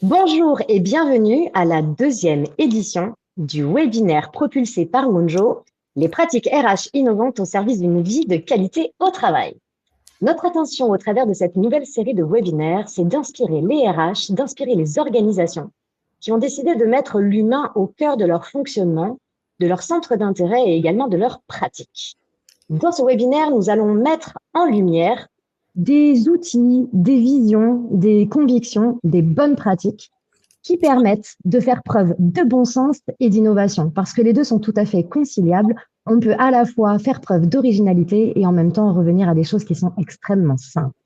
Bonjour et bienvenue à la deuxième édition du webinaire propulsé par Wunjo, les pratiques RH innovantes au service d'une vie de qualité au travail. Notre intention au travers de cette nouvelle série de webinaires, c'est d'inspirer les RH, d'inspirer les organisations qui ont décidé de mettre l'humain au cœur de leur fonctionnement, de leur centre d'intérêt et également de leurs pratiques. Dans ce webinaire, nous allons mettre en lumière des outils, des visions, des convictions, des bonnes pratiques qui permettent de faire preuve de bon sens et d'innovation, parce que les deux sont tout à fait conciliables. On peut à la fois faire preuve d'originalité et en même temps revenir à des choses qui sont extrêmement simples.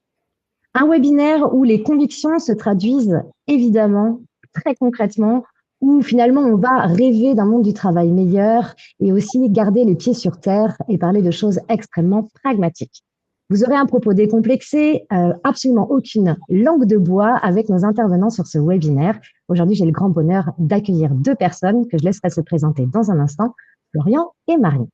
Un webinaire où les convictions se traduisent évidemment très concrètement, où finalement on va rêver d'un monde du travail meilleur et aussi garder les pieds sur terre et parler de choses extrêmement pragmatiques. Vous aurez un propos décomplexé, absolument aucune langue de bois avec nos intervenants sur ce webinaire. Aujourd'hui, j'ai le grand bonheur d'accueillir deux personnes que je laisserai se présenter dans un instant, Florian et Marie.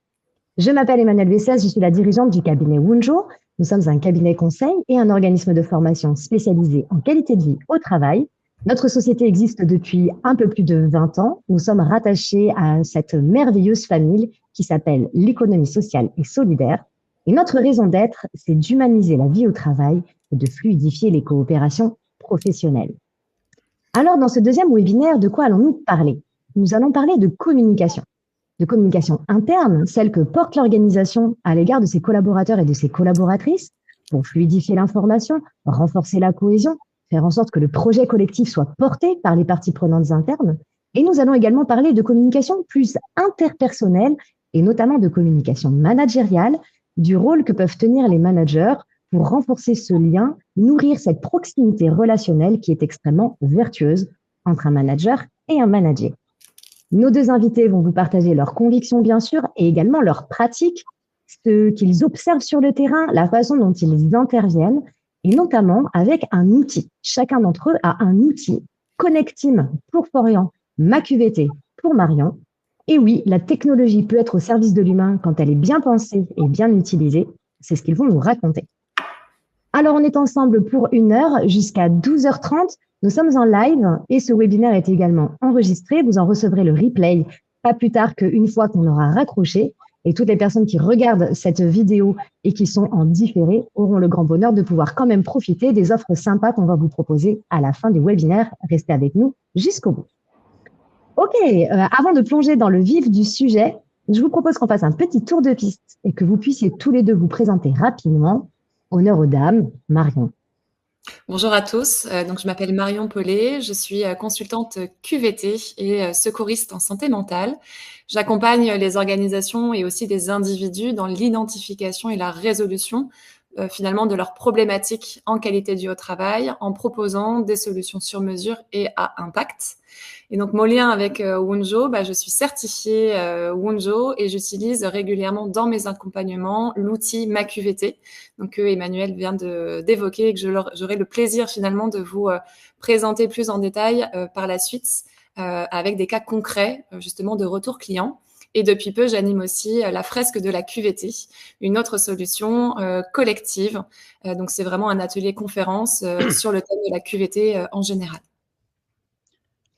Je m'appelle Emmanuelle Bessès, je suis la dirigeante du cabinet Wunjo. Nous sommes un cabinet conseil et un organisme de formation spécialisé en qualité de vie au travail. Notre société existe depuis un peu plus de 20 ans. Nous sommes rattachés à cette merveilleuse famille qui s'appelle l'économie sociale et solidaire. Et notre raison d'être, c'est d'humaniser la vie au travail et de fluidifier les coopérations professionnelles. Alors, dans ce deuxième webinaire, de quoi allons-nous parler? Nous allons parler de communication interne, celle que porte l'organisation à l'égard de ses collaborateurs et de ses collaboratrices pour fluidifier l'information, renforcer la cohésion, faire en sorte que le projet collectif soit porté par les parties prenantes internes. Et nous allons également parler de communication plus interpersonnelle et notamment de communication managériale, du rôle que peuvent tenir les managers pour renforcer ce lien, nourrir cette proximité relationnelle qui est extrêmement vertueuse entre un manager et un manager. Nos deux invités vont vous partager leurs convictions, bien sûr, et également leurs pratiques, ce qu'ils observent sur le terrain, la façon dont ils interviennent, et notamment avec un outil. Chacun d'entre eux a un outil, Connectim pour Florian, MaQVT pour Marion. Et oui, la technologie peut être au service de l'humain quand elle est bien pensée et bien utilisée. C'est ce qu'ils vont nous raconter. Alors, on est ensemble pour 1 heure jusqu'à 12h30. Nous sommes en live et ce webinaire est également enregistré. Vous en recevrez le replay pas plus tard qu'une fois qu'on aura raccroché. Et toutes les personnes qui regardent cette vidéo et qui sont en différé auront le grand bonheur de pouvoir quand même profiter des offres sympas qu'on va vous proposer à la fin du webinaire. Restez avec nous jusqu'au bout. Ok, avant de plonger dans le vif du sujet, je vous propose qu'on fasse un petit tour de piste et que vous puissiez tous les deux vous présenter rapidement. Honneur aux dames, Marion. Bonjour à tous, donc je m'appelle Marion Pellet, je suis consultante QVT et secouriste en santé mentale. J'accompagne les organisations et aussi des individus dans l'identification et la résolution finalement de leurs problématiques en qualité de vie au travail en proposant des solutions sur mesure et à impact. Et donc, mon lien avec Wunjo, je suis certifiée Wunjo et j'utilise régulièrement dans mes accompagnements l'outil MaQVT, donc que Emmanuel vient d'évoquer et que j'aurai le plaisir finalement de vous présenter plus en détail par la suite avec des cas concrets justement de retour client. Et depuis peu, j'anime aussi la fresque de la QVT, une autre solution collective. Donc, c'est vraiment un atelier conférence sur le thème de la QVT en général.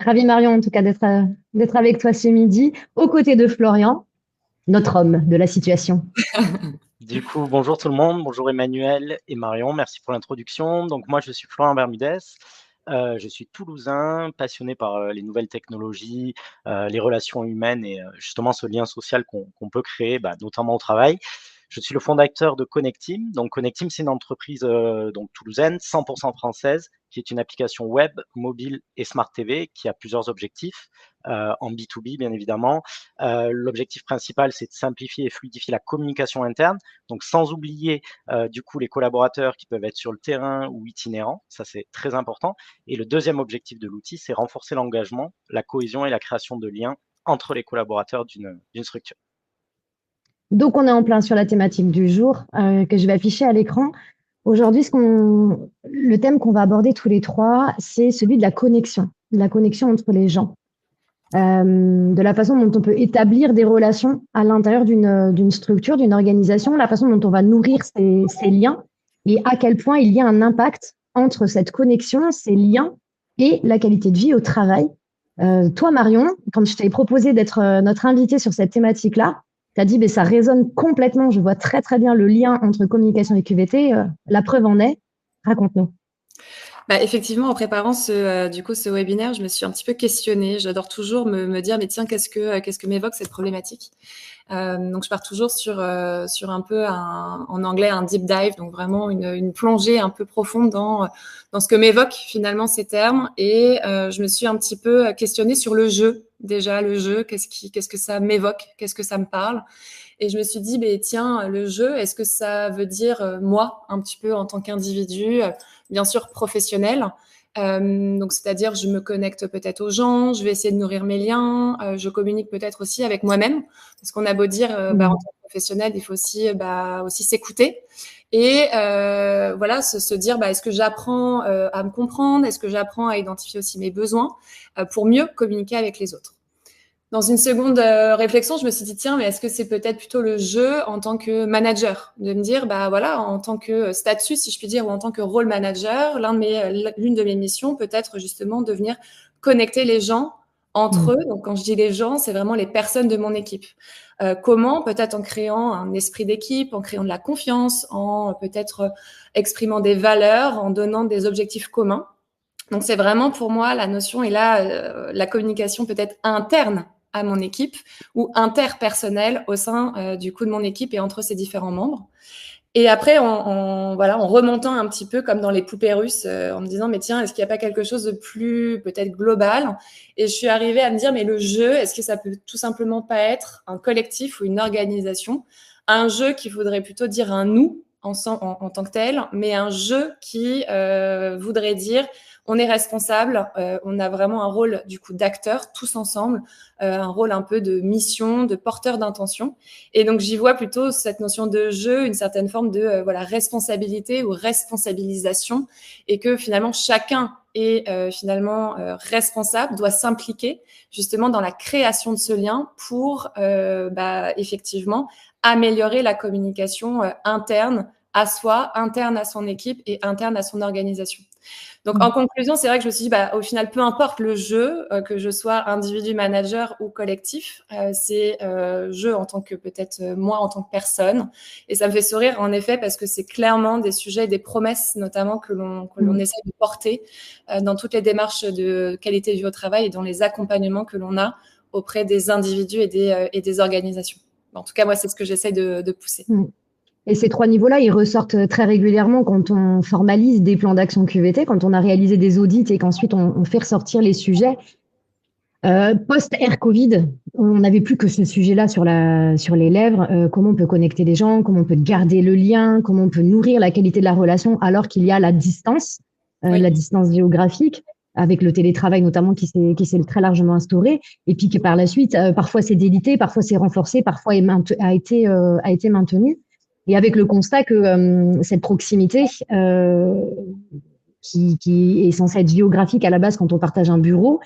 Ravi Marion, en tout cas, d'être avec toi ce midi, aux côtés de Florian, notre homme de la situation. Du coup, bonjour tout le monde, bonjour Emmanuel et Marion, merci pour l'introduction. Donc moi, je suis Florian Bermudez, je suis toulousain, passionné par les nouvelles technologies, les relations humaines et justement ce lien social qu'on peut créer, notamment au travail. Je suis le fondateur de Connectim. Donc Connectim, c'est une entreprise donc toulousaine, 100% française, qui est une application web, mobile et smart TV qui a plusieurs objectifs. En B2B, bien évidemment. L'objectif principal, c'est de simplifier et fluidifier la communication interne, donc sans oublier du coup les collaborateurs qui peuvent être sur le terrain ou itinérants, ça c'est très important. Et le deuxième objectif de l'outil, c'est renforcer l'engagement, la cohésion et la création de liens entre les collaborateurs d'une structure. Donc, on est en plein sur la thématique du jour que je vais afficher à l'écran. Aujourd'hui, le thème qu'on va aborder tous les trois, c'est celui de la connexion entre les gens. De la façon dont on peut établir des relations à l'intérieur d'une structure, d'une organisation, la façon dont on va nourrir ces liens et à quel point il y a un impact entre cette connexion, ces liens et la qualité de vie au travail. Toi, Marion, quand je t'ai proposé d'être notre invitée sur cette thématique-là, tu as dit, ça résonne complètement. Je vois très, très bien le lien entre communication et QVT. La preuve en est. Raconte-nous. Effectivement, en préparant ce webinaire, je me suis un petit peu questionnée. J'adore toujours me dire, mais tiens, qu'est-ce que m'évoque cette problématique? Donc, je pars toujours sur un peu en anglais, un deep dive, donc vraiment une plongée un peu profonde dans ce que m'évoquent finalement ces termes. Et je me suis un petit peu questionnée sur le jeu. Déjà, le jeu, qu'est-ce que ça m'évoque? Qu'est-ce que ça me parle? Et je me suis dit, tiens, le jeu, est-ce que ça veut dire moi, un petit peu en tant qu'individu, bien sûr professionnel, donc c'est-à-dire je me connecte peut-être aux gens, je vais essayer de nourrir mes liens, je communique peut-être aussi avec moi-même, parce qu'on a beau dire, en tant que professionnel, il faut aussi s'écouter et voilà, se dire, est-ce que j'apprends à me comprendre, est-ce que j'apprends à identifier aussi mes besoins pour mieux communiquer avec les autres. Dans une seconde réflexion, je me suis dit, tiens, mais est-ce que c'est peut-être plutôt le jeu en tant que manager? De me dire, voilà, en tant que statut, si je puis dire, ou en tant que rôle manager, l'une de mes missions peut être justement de venir connecter les gens entre eux. Donc, quand je dis les gens, c'est vraiment les personnes de mon équipe. Comment? Peut-être en créant un esprit d'équipe, en créant de la confiance, en peut-être exprimant des valeurs, en donnant des objectifs communs. Donc, c'est vraiment pour moi la notion, et là, la communication peut-être interne à mon équipe ou interpersonnelle au sein du coup de mon équipe et entre ses différents membres. Et après, en remontant un petit peu comme dans les poupées russes, en me disant, mais tiens, est-ce qu'il n'y a pas quelque chose de plus peut-être global? Et je suis arrivée à me dire, mais le jeu, est-ce que ça peut tout simplement pas être un collectif ou une organisation? Un jeu qui voudrait plutôt dire un nous en tant que tel, mais un jeu qui voudrait dire on est responsable, on a vraiment un rôle du coup d'acteur tous ensemble, un rôle un peu de mission, de porteur d'intention. Et donc j'y vois plutôt cette notion de jeu, une certaine forme de responsabilité ou responsabilisation, et que finalement chacun est finalement responsable, doit s'impliquer justement dans la création de ce lien pour effectivement améliorer la communication interne à soi, interne à son équipe et interne à son organisation. Donc, en conclusion, c'est vrai que je me suis dit, au final, peu importe le jeu, que je sois individu, manager ou collectif, c'est jeu en tant que peut-être moi en tant que personne. Et ça me fait sourire, en effet, parce que c'est clairement des sujets, des promesses, notamment, que l'on essaie de porter dans toutes les démarches de qualité de vie au travail et dans les accompagnements que l'on a auprès des individus et des organisations. En tout cas, moi, c'est ce que j'essaie de pousser. Et ces 3 niveaux-là, ils ressortent très régulièrement quand on formalise des plans d'action QVT, quand on a réalisé des audits et qu'ensuite on fait ressortir les sujets. Post-Air Covid, on n'avait plus que ce sujet-là sur les lèvres. Comment on peut connecter les gens, comment on peut garder le lien, comment on peut nourrir la qualité de la relation alors qu'il y a la distance géographique, avec le télétravail notamment qui s'est très largement instauré, et puis que par la suite, parfois c'est délité, parfois c'est renforcé, parfois a été maintenu. Et avec le constat que cette proximité, qui est censée être géographique à la base quand on partage un bureau,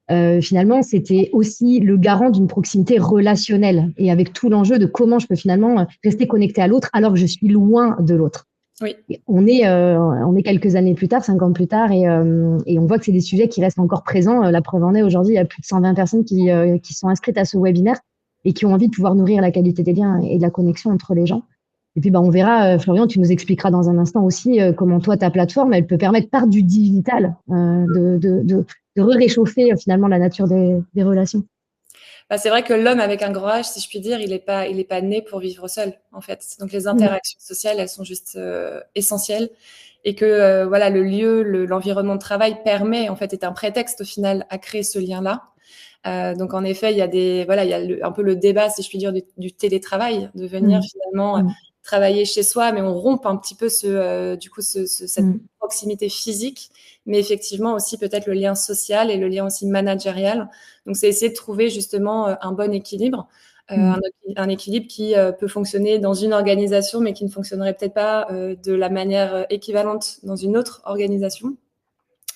finalement, c'était aussi le garant d'une proximité relationnelle et avec tout l'enjeu de comment je peux finalement rester connecté à l'autre alors que je suis loin de l'autre. Oui. On est quelques années plus tard, 5 ans plus tard, et on voit que c'est des sujets qui restent encore présents. La preuve en est, aujourd'hui, il y a plus de 120 personnes qui sont inscrites à ce webinaire et qui ont envie de pouvoir nourrir la qualité des liens et de la connexion entre les gens. Et puis, on verra, Florian, tu nous expliqueras dans un instant aussi comment toi, ta plateforme, elle peut permettre par du digital de réchauffer finalement la nature des relations. C'est vrai que l'homme avec un grand H, si je puis dire, il est pas né pour vivre seul, en fait. Donc les interactions sociales, elles sont juste essentielles, et que le lieu, l'environnement de travail permet, en fait, est un prétexte au final à créer ce lien-là. Donc en effet, il y a un peu le débat, si je puis dire, du télétravail, de venir finalement travailler chez soi, mais on rompt un petit peu cette proximité physique, mais effectivement aussi peut-être le lien social et le lien aussi managérial. Donc c'est essayer de trouver justement un bon équilibre, un équilibre qui peut fonctionner dans une organisation, mais qui ne fonctionnerait peut-être pas de la manière équivalente dans une autre organisation.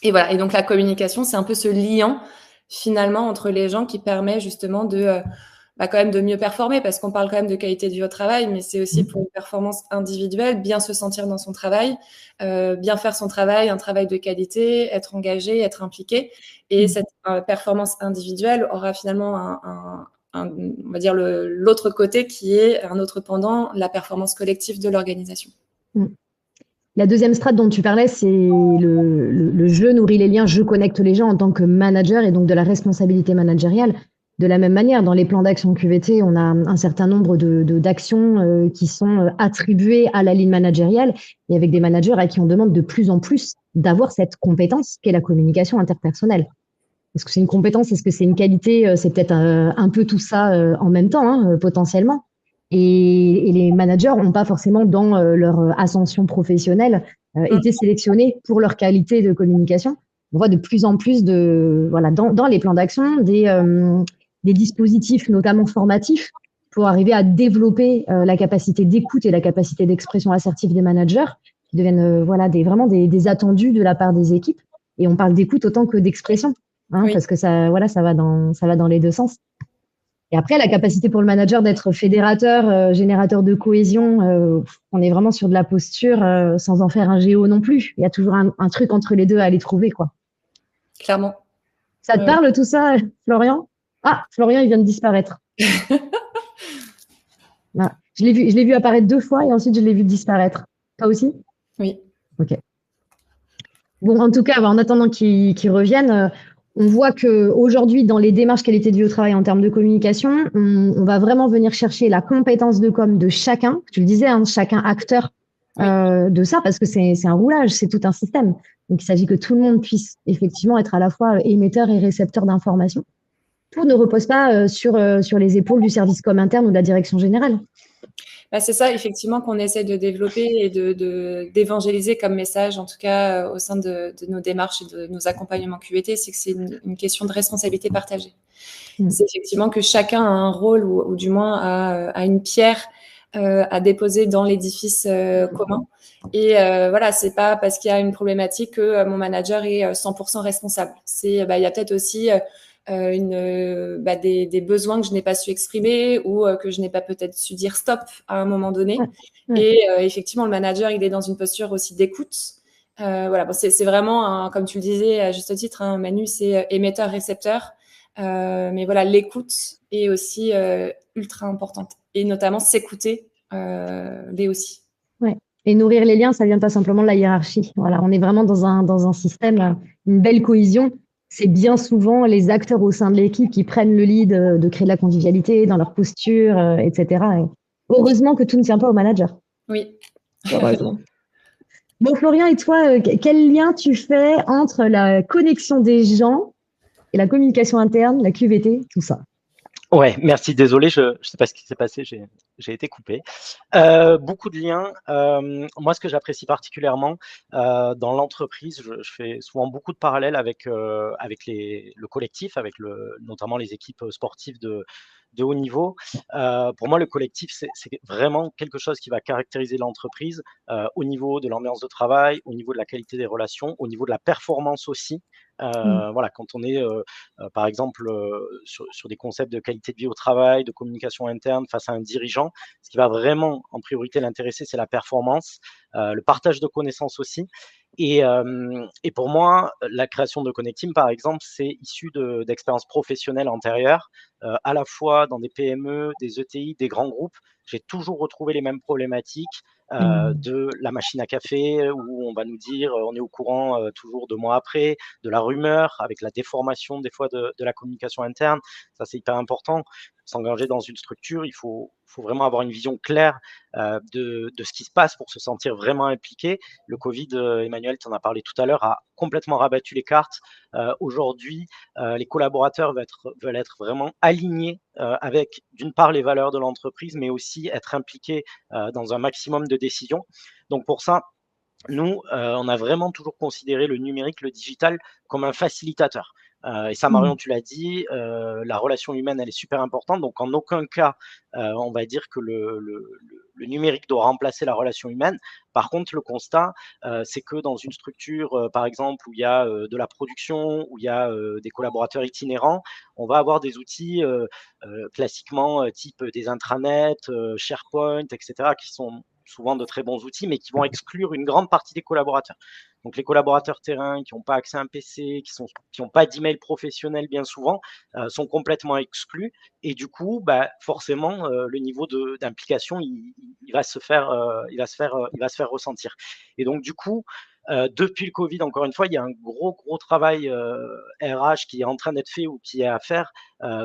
Et voilà. Et donc la communication, c'est un peu ce lien finalement entre les gens qui permet justement de quand même de mieux performer, parce qu'on parle quand même de qualité de vie au travail, mais c'est aussi pour une performance individuelle, bien se sentir dans son travail, bien faire son travail, un travail de qualité, être engagé, être impliqué. Et cette performance individuelle aura finalement on va dire l'autre côté qui est un autre pendant, la performance collective de l'organisation. La deuxième strate dont tu parlais, c'est le je nourris les liens, je connecte les gens en tant que manager et donc de la responsabilité managériale. De la même manière, dans les plans d'action QVT, on a un certain nombre d'actions qui sont attribuées à la ligne managériale et avec des managers à qui on demande de plus en plus d'avoir cette compétence qu'est la communication interpersonnelle. Est-ce que c'est une compétence? Est-ce que c'est une qualité? C'est peut-être un peu tout ça en même temps, hein, potentiellement. Et les managers n'ont pas forcément, dans leur ascension professionnelle, été sélectionnés pour leur qualité de communication. On voit de plus en plus dans les plans d'action des dispositifs, notamment formatifs, pour arriver à développer la capacité d'écoute et la capacité d'expression assertive des managers, qui deviennent vraiment des attendus de la part des équipes. Et on parle d'écoute autant que d'expression, parce que ça va dans les deux sens. Et après, la capacité pour le manager d'être fédérateur, générateur de cohésion, on est vraiment sur de la posture sans en faire un géo non plus. Il y a toujours un truc entre les deux à aller trouver, quoi. Clairement. Ça te parle tout ça, Florian? Ah, Florian, il vient de disparaître. Ah, je l'ai vu apparaître 2 fois et ensuite je l'ai vu disparaître. Toi aussi? Oui. Ok. Bon, en tout cas, en attendant qu'il revienne, on voit qu'aujourd'hui, dans les démarches qualité de vie au travail en termes de communication, on va vraiment venir chercher la compétence de com de chacun. Tu le disais, chacun acteur de ça, parce que c'est un roulage, c'est tout un système. Donc, il s'agit que tout le monde puisse effectivement être à la fois émetteur et récepteur d'informations. Tout ne repose pas sur les épaules du service com interne ou de la direction générale. C'est ça, effectivement, qu'on essaie de développer et d'évangéliser comme message, en tout cas au sein de nos démarches et de nos accompagnements QVT, c'est que c'est une question de responsabilité partagée. C'est effectivement que chacun a un rôle ou du moins a une pierre à déposer dans l'édifice commun. Et c'est pas parce qu'il y a une problématique que mon manager est 100% responsable. Il y a peut-être aussi des besoins que je n'ai pas su exprimer ou que je n'ai pas peut-être su dire stop à un moment donné. Et effectivement, le manager, il est dans une posture aussi d'écoute. C'est vraiment, comme tu le disais à juste titre, Manu, c'est émetteur-récepteur. Mais l'écoute est aussi ultra importante. Et notamment s'écouter l'est aussi. Ouais. Et nourrir les liens, ça vient pas simplement de la hiérarchie. Voilà, on est vraiment dans un système, une belle cohésion. C'est bien souvent les acteurs au sein de l'équipe qui prennent le lead de créer de la convivialité dans leur posture, etc. Et heureusement que tout ne tient pas au manager. Oui. Heureusement. Bon, Florian, et toi, quel lien tu fais entre la connexion des gens et la communication interne, la QVT, tout ça? Ouais, merci. Désolé, je sais pas ce qui s'est passé, j'ai été coupé. Beaucoup de liens. Moi, ce que j'apprécie particulièrement dans l'entreprise, je fais souvent beaucoup de parallèles avec le collectif, avec notamment les équipes sportives de haut niveau. Pour moi, le collectif, c'est vraiment quelque chose qui va caractériser l'entreprise au niveau de l'ambiance de travail, au niveau de la qualité des relations, au niveau de la performance aussi. Quand on est, par exemple, sur des concepts de qualité de vie au travail, de communication interne face à un dirigeant, ce qui va vraiment en priorité l'intéresser, c'est la performance, le partage de connaissances aussi. Et pour moi, la création de Connecteam, par exemple, c'est issu d'expériences professionnelles antérieures, à la fois dans des PME, des ETI, des grands groupes. J'ai toujours retrouvé les mêmes problématiques. De la machine à café où on va nous dire on est au courant toujours 2 mois après, de la rumeur avec la déformation des fois de la communication interne. Ça, c'est hyper important. S'engager dans une structure, il faut vraiment avoir une vision claire de ce qui se passe pour se sentir vraiment impliqué. Le Covid, Emmanuel, tu en as parlé tout à l'heure, a complètement rabattu les cartes. Aujourd'hui, les collaborateurs veulent être vraiment alignés avec, d'une part, les valeurs de l'entreprise, mais aussi être impliqués dans un maximum de décisions. Donc pour ça, nous, on a vraiment toujours considéré le numérique, le digital, comme un facilitateur. Et ça, Marion, tu l'as dit, la relation humaine, elle est super importante. Donc, en aucun cas, on va dire que le numérique doit remplacer la relation humaine. Par contre, le constat, c'est que dans une structure, par exemple, où il y a de la production, où il y a des collaborateurs itinérants, on va avoir des outils classiquement type des intranets, SharePoint, etc., qui sont souvent de très bons outils, mais qui vont exclure une grande partie des collaborateurs. Donc les collaborateurs terrain qui n'ont pas accès à un PC, qui n'ont pas d'email professionnel bien souvent, sont complètement exclus. Et du coup, bah, forcément, le niveau d'implication, il va se faire ressentir. Et donc du coup, depuis le Covid, encore une fois, il y a un gros travail RH qui est en train d'être fait ou qui est à faire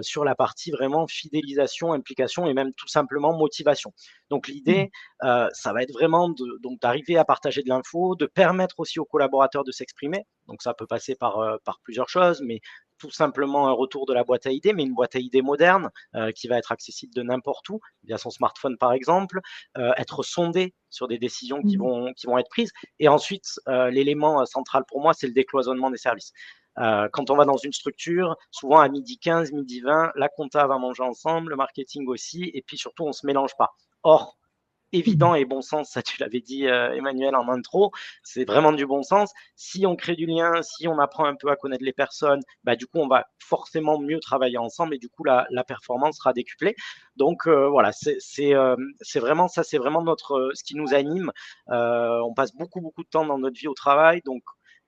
sur la partie vraiment fidélisation, implication et même tout simplement motivation. Donc l'idée, ça va être vraiment d'arriver à partager de l'info, de permettre aussi aux collaborateurs de s'exprimer. Donc ça peut passer par plusieurs choses, mais tout simplement un retour de la boîte à idées, mais une boîte à idées moderne qui va être accessible de n'importe où, via son smartphone par exemple, être sondé sur des décisions qui vont être prises. Et ensuite, l'élément central pour moi, c'est le décloisonnement des services. Quand on va dans une structure, souvent à 12h15, 12h20, la compta va manger ensemble, le marketing aussi, et puis surtout, on ne se mélange pas. Or, évident et bon sens, ça tu l'avais dit Emmanuel en intro, c'est vraiment du bon sens. Si on crée du lien, si on apprend un peu à connaître les personnes, bah, du coup on va forcément mieux travailler ensemble et du coup la performance sera décuplée. Donc voilà, c'est vraiment ça, c'est vraiment ce qui nous anime. On passe beaucoup de temps dans notre vie au travail, donc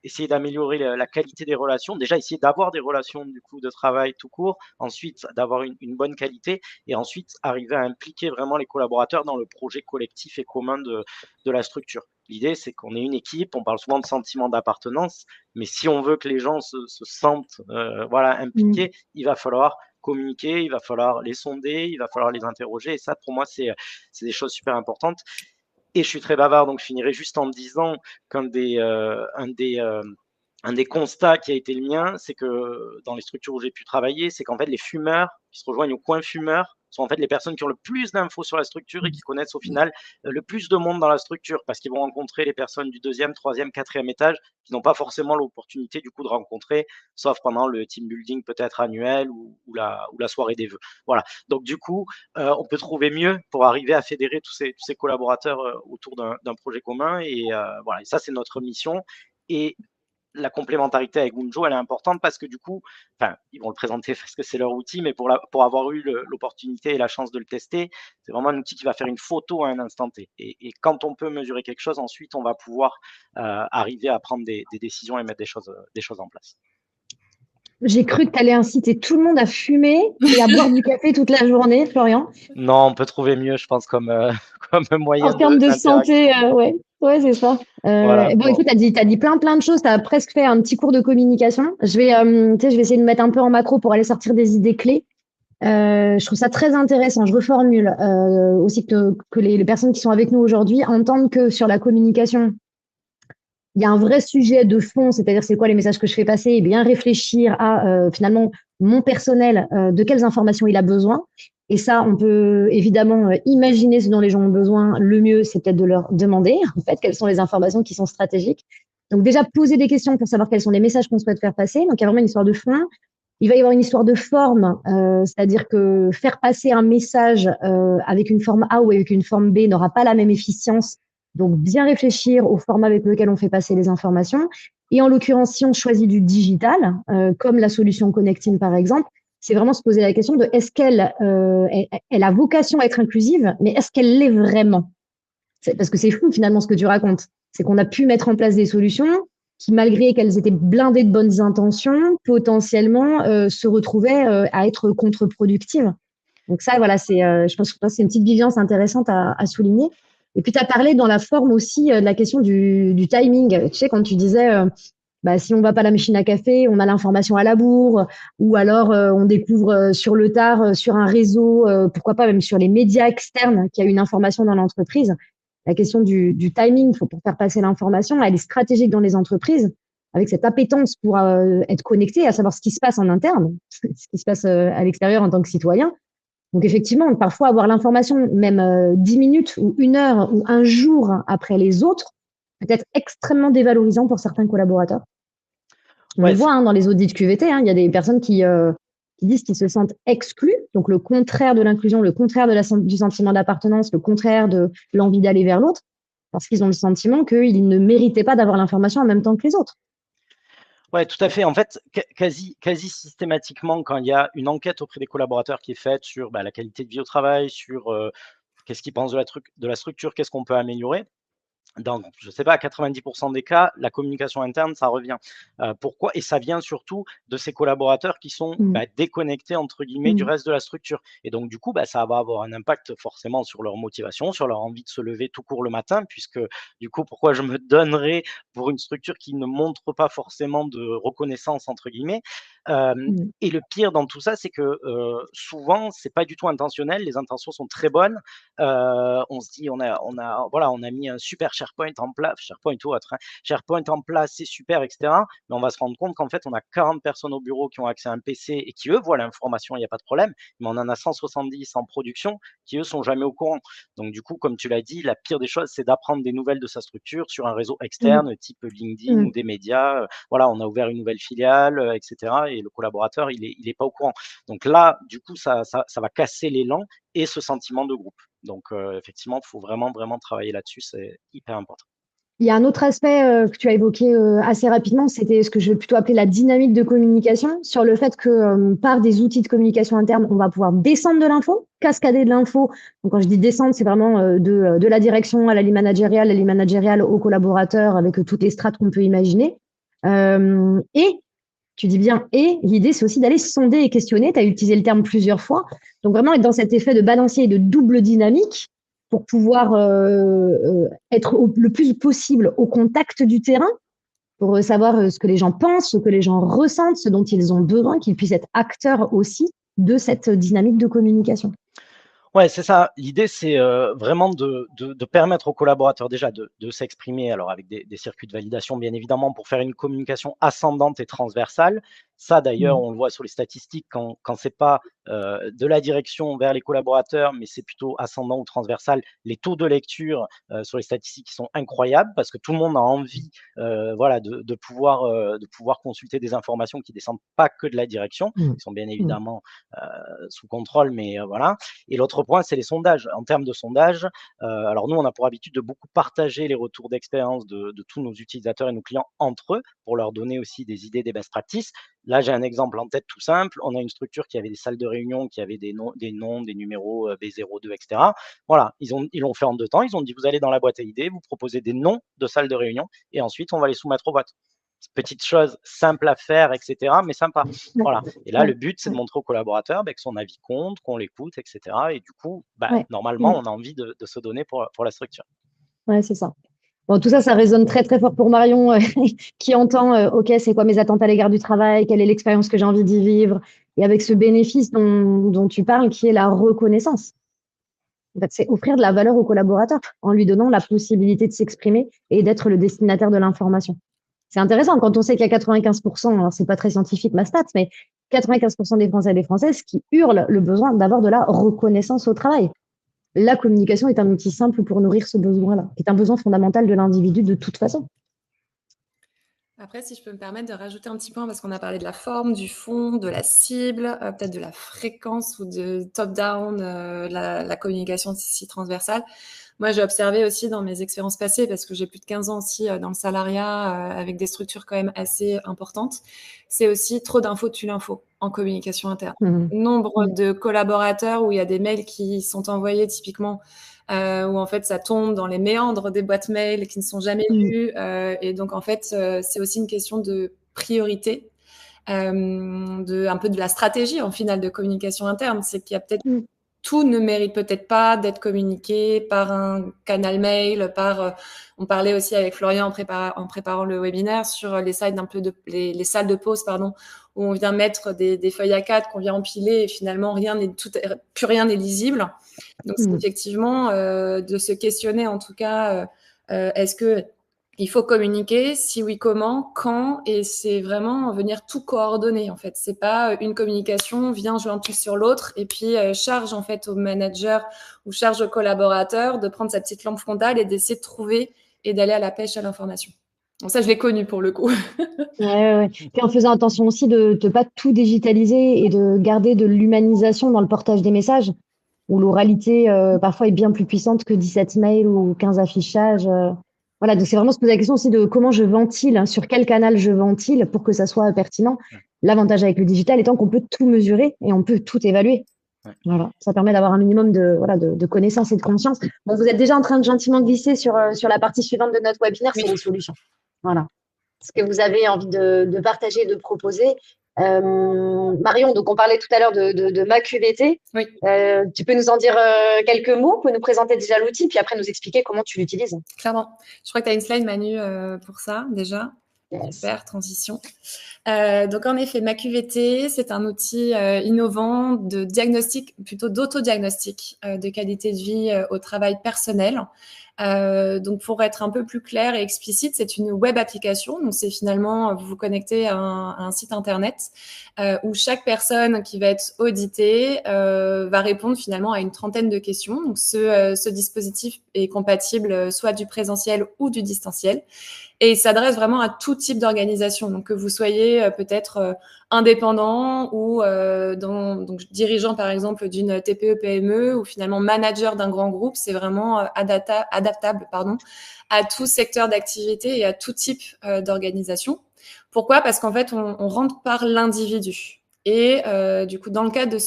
essayer d'améliorer la qualité des relations, déjà essayer d'avoir des relations du coup de travail tout court, ensuite d'avoir une bonne qualité et ensuite arriver à impliquer vraiment les collaborateurs dans le projet collectif et commun de la structure. L'idée, c'est qu'on est une équipe, on parle souvent de sentiment d'appartenance, mais si on veut que les gens se sentent voilà, impliqués, il va falloir communiquer, il va falloir les sonder, il va falloir les interroger, et ça, pour moi, c'est des choses super importantes. Et je suis très bavard, donc je finirai juste en me disant qu'un des constats qui a été le mien, c'est que dans les structures où j'ai pu travailler, c'est qu'en fait, les fumeurs qui se rejoignent au coin fumeur sont en fait les personnes qui ont le plus d'infos sur la structure et qui connaissent au final le plus de monde dans la structure parce qu'ils vont rencontrer les personnes du 2e, 3e, 4e étage qui n'ont pas forcément l'opportunité du coup de rencontrer, sauf pendant le team building peut-être annuel ou la soirée des vœux. Voilà. Donc du coup, on peut trouver mieux pour arriver à fédérer tous ces collaborateurs autour d'un projet commun et voilà. Et ça, c'est notre mission. Et la complémentarité avec Wunjo, elle est importante parce que du coup, enfin, ils vont le présenter parce que c'est leur outil, mais pour avoir eu l'opportunité et la chance de le tester, c'est vraiment un outil qui va faire une photo à un instant T. Et quand on peut mesurer quelque chose, ensuite, on va pouvoir arriver à prendre des décisions et mettre des choses en place. J'ai cru que tu allais inciter tout le monde à fumer et à boire du café toute la journée, Florian. Non, on peut trouver mieux, je pense, comme moyen En termes de d'interaction. santé, ouais, c'est ça. Voilà, bon, écoute, t'as dit plein de choses. T'as presque fait un petit cours de communication. Je vais essayer de me mettre un peu en macro pour aller sortir des idées clés. Je trouve ça très intéressant. Je reformule aussi que les personnes qui sont avec nous aujourd'hui entendent que sur la communication, il y a un vrai sujet de fond, c'est-à-dire c'est quoi les messages que je fais passer et bien réfléchir à finalement mon personnel, de quelles informations il a besoin. Et ça, on peut évidemment imaginer ce dont les gens ont besoin. Le mieux, c'est peut-être de leur demander en fait quelles sont les informations qui sont stratégiques. Donc déjà poser des questions pour savoir quels sont les messages qu'on souhaite faire passer. Donc il y a vraiment une histoire de fond. Il va y avoir une histoire de forme, c'est-à-dire que faire passer un message avec une forme A ou avec une forme B n'aura pas la même efficience. Donc, bien réfléchir au format avec lequel on fait passer les informations. Et en l'occurrence, si on choisit du digital, comme la solution Connecting par exemple, c'est vraiment se poser la question de est-ce qu'elle elle a vocation à être inclusive, mais est-ce qu'elle l'est vraiment? Parce que c'est fou finalement ce que tu racontes. C'est qu'on a pu mettre en place des solutions qui, malgré qu'elles étaient blindées de bonnes intentions, potentiellement se retrouvaient à être contre-productives. Donc ça, voilà, je pense que c'est une petite vigilance intéressante à souligner. Et puis, tu as parlé dans la forme aussi de la question du timing. Tu sais, quand tu disais, si on va pas à la machine à café, on a l'information à la bourre, ou alors on découvre sur le tard, sur un réseau, pourquoi pas même sur les médias externes, qu'il y a une information dans l'entreprise. La question du timing pour faire passer l'information, elle est stratégique dans les entreprises, avec cette appétence pour être connecté, à savoir ce qui se passe en interne, ce qui se passe à l'extérieur en tant que citoyen. Donc effectivement, parfois avoir l'information même 10 minutes ou 1 heure ou un jour après les autres peut être extrêmement dévalorisant pour certains collaborateurs. On le voit dans les audits QVT, il y a des personnes qui disent qu'ils se sentent exclus, donc le contraire de l'inclusion, le contraire du sentiment d'appartenance, le contraire de l'envie d'aller vers l'autre, parce qu'ils ont le sentiment qu'ils ne méritaient pas d'avoir l'information en même temps que les autres. Oui, tout à fait. En fait, quasi systématiquement, quand il y a une enquête auprès des collaborateurs qui est faite sur la qualité de vie au travail, sur qu'est-ce qu'ils pensent de la structure, qu'est-ce qu'on peut améliorer, dans, je ne sais pas, 90% des cas, la communication interne, ça revient. Pourquoi? Et ça vient surtout de ces collaborateurs qui sont déconnectés, entre guillemets, du reste de la structure. Et donc, du coup, ça va avoir un impact forcément sur leur motivation, sur leur envie de se lever tout court le matin, puisque, du coup, pourquoi je me donnerais pour une structure qui ne montre pas forcément de reconnaissance, entre guillemets. Et le pire dans tout ça, c'est que souvent, c'est pas du tout intentionnel. Les intentions sont très bonnes. On se dit, on a mis un super SharePoint en place, SharePoint ou autre, SharePoint en place, c'est super, etc. Mais on va se rendre compte qu'en fait, on a 40 personnes au bureau qui ont accès à un PC et qui, eux, voient l'information, il n'y a pas de problème. Mais on en a 170 en production qui, eux, sont jamais au courant. Donc, du coup, comme tu l'as dit, la pire des choses, c'est d'apprendre des nouvelles de sa structure sur un réseau externe, type LinkedIn ou des médias. Voilà, on a ouvert une nouvelle filiale, etc. Et le collaborateur, il est pas au courant. Donc là, du coup, ça va casser l'élan et ce sentiment de groupe. Donc, effectivement, il faut vraiment, vraiment travailler là-dessus. C'est hyper important. Il y a un autre aspect que tu as évoqué assez rapidement, c'était ce que je vais plutôt appeler la dynamique de communication, sur le fait que par des outils de communication interne, on va pouvoir descendre de l'info, cascader de l'info. Donc, quand je dis descendre, c'est vraiment de la direction à la ligne managériale aux collaborateurs, avec toutes les strates qu'on peut imaginer. Et tu dis bien, et l'idée, c'est aussi d'aller sonder et questionner. Tu as utilisé le terme plusieurs fois. Donc, vraiment être dans cet effet de balancier et de double dynamique pour pouvoir être le plus possible au contact du terrain, pour savoir ce que les gens pensent, ce que les gens ressentent, ce dont ils ont besoin, qu'ils puissent être acteurs aussi de cette dynamique de communication. Ouais, c'est ça. L'idée, c'est vraiment de permettre aux collaborateurs déjà de s'exprimer, alors avec des circuits de validation, bien évidemment, pour faire une communication ascendante et transversale. Ça, d'ailleurs, on le voit sur les statistiques, quand c'est pas de la direction vers les collaborateurs, mais c'est plutôt ascendant ou transversal, les taux de lecture sur les statistiques sont incroyables, parce que tout le monde a envie de pouvoir consulter des informations qui descendent pas que de la direction, qui sont bien évidemment sous contrôle, mais voilà. Et l'autre point, c'est les sondages. En termes de sondages, alors nous, on a pour habitude de beaucoup partager les retours d'expérience de tous nos utilisateurs et nos clients entre eux, pour leur donner aussi des idées, des best practices. Là, j'ai un exemple en tête tout simple. On a une structure qui avait des salles de réunion, qui avaient des noms, des numéros B02, etc. Voilà, ils l'ont fait en 2 temps. Ils ont dit, vous allez dans la boîte à idées, vous proposez des noms de salles de réunion, et ensuite, on va les soumettre aux boîtes. Petite chose simple à faire, etc., mais sympa. Voilà. Et là, le but, c'est de montrer aux collaborateurs que son avis compte, qu'on l'écoute, etc. Et du coup, normalement, on a envie de se donner pour la structure. Ouais, c'est ça. Bon, tout ça, ça résonne très, très fort pour Marion, qui entend, OK, c'est quoi mes attentes à l'égard du travail? Quelle est l'expérience que j'ai envie d'y vivre? Et avec ce bénéfice dont tu parles, qui est la reconnaissance. En fait, c'est offrir de la valeur au collaborateur en lui donnant la possibilité de s'exprimer et d'être le destinataire de l'information. C'est intéressant quand on sait qu'il y a 95%, alors c'est pas très scientifique ma stat, mais 95% des Français et des Françaises qui hurlent le besoin d'avoir de la reconnaissance au travail. La communication est un outil simple pour nourrir ce besoin-là, qui est un besoin fondamental de l'individu de toute façon. Après, si je peux me permettre de rajouter un petit point, parce qu'on a parlé de la forme, du fond, de la cible, peut-être de la fréquence ou de top-down, la communication si transversale. Moi, j'ai observé aussi dans mes expériences passées, parce que j'ai plus de 15 ans aussi dans le salariat, avec des structures quand même assez importantes, c'est aussi trop d'infos tue l'info en communication interne. Nombre de collaborateurs où il y a des mails qui sont envoyés typiquement où en fait ça tombe dans les méandres des boîtes mail qui ne sont jamais lues. Et donc en fait, c'est aussi une question de priorité, un peu de la stratégie en finale de communication interne. C'est qu'il y a peut-être tout ne mérite peut-être pas d'être communiqué par un canal mail, on parlait aussi avec Florian en préparant le webinaire sur les salles les salles de pause, où on vient mettre des feuilles A4 qu'on vient empiler et finalement plus rien n'est lisible. Donc c'est effectivement de se questionner en tout cas, est-ce que il faut communiquer, si oui, comment, quand, et c'est vraiment venir tout coordonner en fait. C'est pas une communication vient jouer un plus sur l'autre et puis charge en fait au manager ou charge au collaborateur de prendre sa petite lampe frontale et d'essayer de trouver et d'aller à la pêche à l'information. Donc ça, je l'ai connu pour le coup. Ouais. Puis en faisant attention aussi de ne pas tout digitaliser et de garder de l'humanisation dans le portage des messages, où l'oralité parfois est bien plus puissante que 17 mails ou 15 affichages. Voilà, donc c'est vraiment se poser la question aussi de comment je ventile, hein, sur quel canal je ventile pour que ça soit pertinent. L'avantage avec le digital étant qu'on peut tout mesurer et on peut tout évaluer. Voilà, ça permet d'avoir un minimum de connaissances et de conscience. Bon, vous êtes déjà en train de gentiment glisser sur la partie suivante de notre webinaire, c'est les solutions. Voilà. Ce que vous avez envie de partager, de proposer. Marion, donc on parlait tout à l'heure de MaQVT. Oui. Tu peux nous en dire quelques mots, tu peux nous présenter déjà l'outil, puis après nous expliquer comment tu l'utilises. Clairement. Je crois que tu as une slide, Manu, pour ça déjà. Yes. Super, transition. Donc en effet, MaQVT, c'est un outil innovant de diagnostic, plutôt d'autodiagnostic de qualité de vie au travail personnel. Donc pour être un peu plus clair et explicite, c'est une web application. Donc c'est finalement, vous vous connectez à un site internet où chaque personne qui va être auditée va répondre finalement à une trentaine de questions. Donc ce dispositif est compatible soit du présentiel ou du distanciel. Et il s'adresse vraiment à tout type d'organisation. Donc, que vous soyez peut-être indépendant ou donc dirigeant, par exemple, d'une TPE-PME ou finalement manager d'un grand groupe, c'est vraiment adaptable à tout secteur d'activité et à tout type d'organisation. Pourquoi ? Parce qu'en fait, on rentre par l'individu. Et du coup, dans le cadre de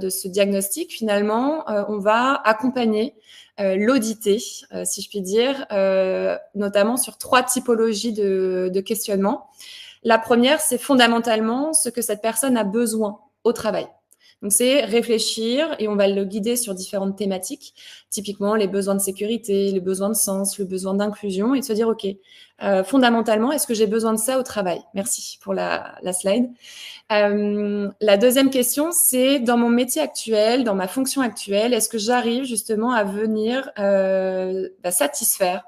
ce diagnostic, finalement, on va accompagner l'audité, si je puis dire, notamment sur 3 typologies de questionnement. La première, c'est fondamentalement ce que cette personne a besoin au travail. Donc, c'est réfléchir et on va le guider sur différentes thématiques, typiquement les besoins de sécurité, les besoins de sens, le besoin d'inclusion et de se dire, OK, fondamentalement, est-ce que j'ai besoin de ça au travail ? Merci pour la slide. La deuxième question, c'est dans mon métier actuel, dans ma fonction actuelle, est-ce que j'arrive justement à venir satisfaire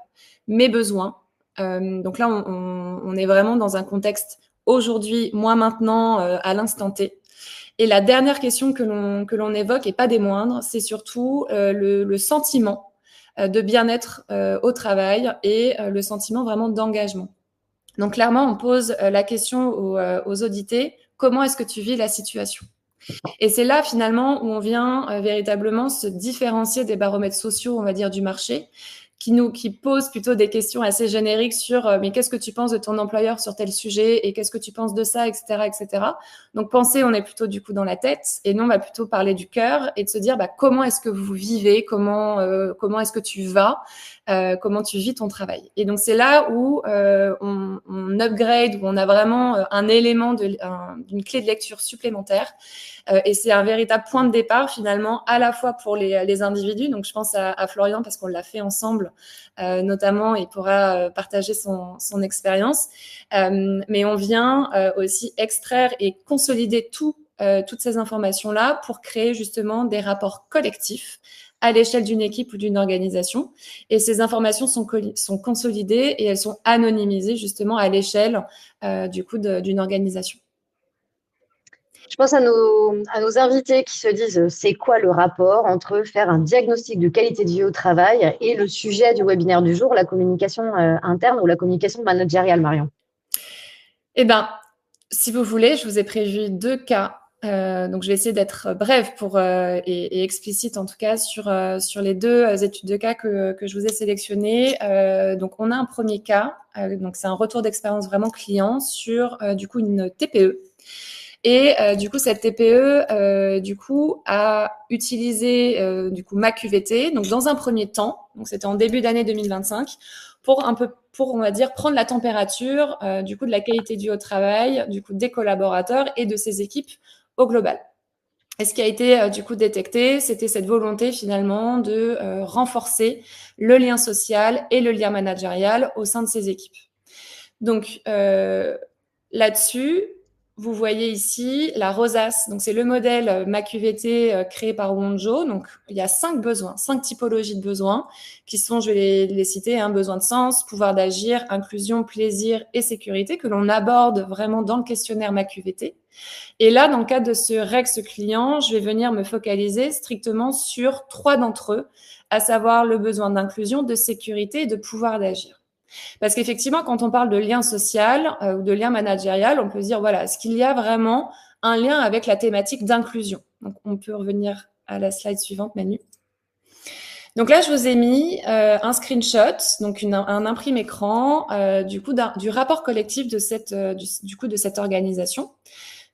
mes besoins ? Donc là, on est vraiment dans un contexte aujourd'hui, moi maintenant, à l'instant T. Et la dernière question que l'on évoque, et pas des moindres, c'est surtout le sentiment de bien-être au travail et le sentiment vraiment d'engagement. Donc clairement, on pose la question aux audités, comment est-ce que tu vis la situation ? Et c'est là finalement où on vient véritablement se différencier des baromètres sociaux, on va dire, du marché, qui posent plutôt des questions assez génériques sur mais qu'est-ce que tu penses de ton employeur sur tel sujet et qu'est-ce que tu penses de ça, etc., etc. Donc penser, on est plutôt du coup dans la tête et non, on va plutôt parler du cœur et de se dire comment est-ce que vous vivez, comment est-ce que tu vas, comment tu vis ton travail. Et donc c'est là où on upgrade, où on a vraiment un élément d'une clé de lecture supplémentaire. Et c'est un véritable point de départ finalement à la fois pour les individus. Donc je pense à Florian parce qu'on l'a fait ensemble notamment et il pourra partager son expérience. Mais on vient aussi extraire et consolider toutes ces informations-là pour créer justement des rapports collectifs à l'échelle d'une équipe ou d'une organisation. Et ces informations sont consolidées et elles sont anonymisées justement à l'échelle du coup d'une organisation. Je pense à nos invités qui se disent c'est quoi le rapport entre faire un diagnostic de qualité de vie au travail et le sujet du webinaire du jour, la communication interne ou la communication managériale, Marion ? Eh bien, si vous voulez, je vous ai prévu 2 cas. Donc, je vais essayer d'être brève et explicite en tout cas sur les 2 études de cas que je vous ai sélectionnées. Donc, on a un premier cas. Donc, c'est un retour d'expérience vraiment client sur du coup une TPE. Et du coup, cette TPE, du coup, a utilisé du coup MaQVT. Donc, dans un premier temps, donc c'était en début d'année 2025, pour on va dire prendre la température du coup de la qualité du travail, du coup des collaborateurs et de ses équipes au global. Et ce qui a été du coup détecté, c'était cette volonté finalement de renforcer le lien social et le lien managérial au sein de ses équipes. Donc là-dessus, vous voyez ici la rosace. Donc, c'est le modèle MaQVT créé par Wonjo. Donc, il y a 5 besoins, 5 typologies de besoins qui sont, je vais les citer, besoin de sens, pouvoir d'agir, inclusion, plaisir et sécurité que l'on aborde vraiment dans le questionnaire MaQVT. Et là, dans le cadre de ce REX client, je vais venir me focaliser strictement sur 3 d'entre eux, à savoir le besoin d'inclusion, de sécurité et de pouvoir d'agir. Parce qu'effectivement, quand on parle de lien social ou de lien managérial, on peut se dire, voilà, est-ce qu'il y a vraiment un lien avec la thématique d'inclusion? Donc, on peut revenir à la slide suivante, Manu. Donc là, je vous ai mis un screenshot, donc un imprime écran du rapport collectif de cette organisation.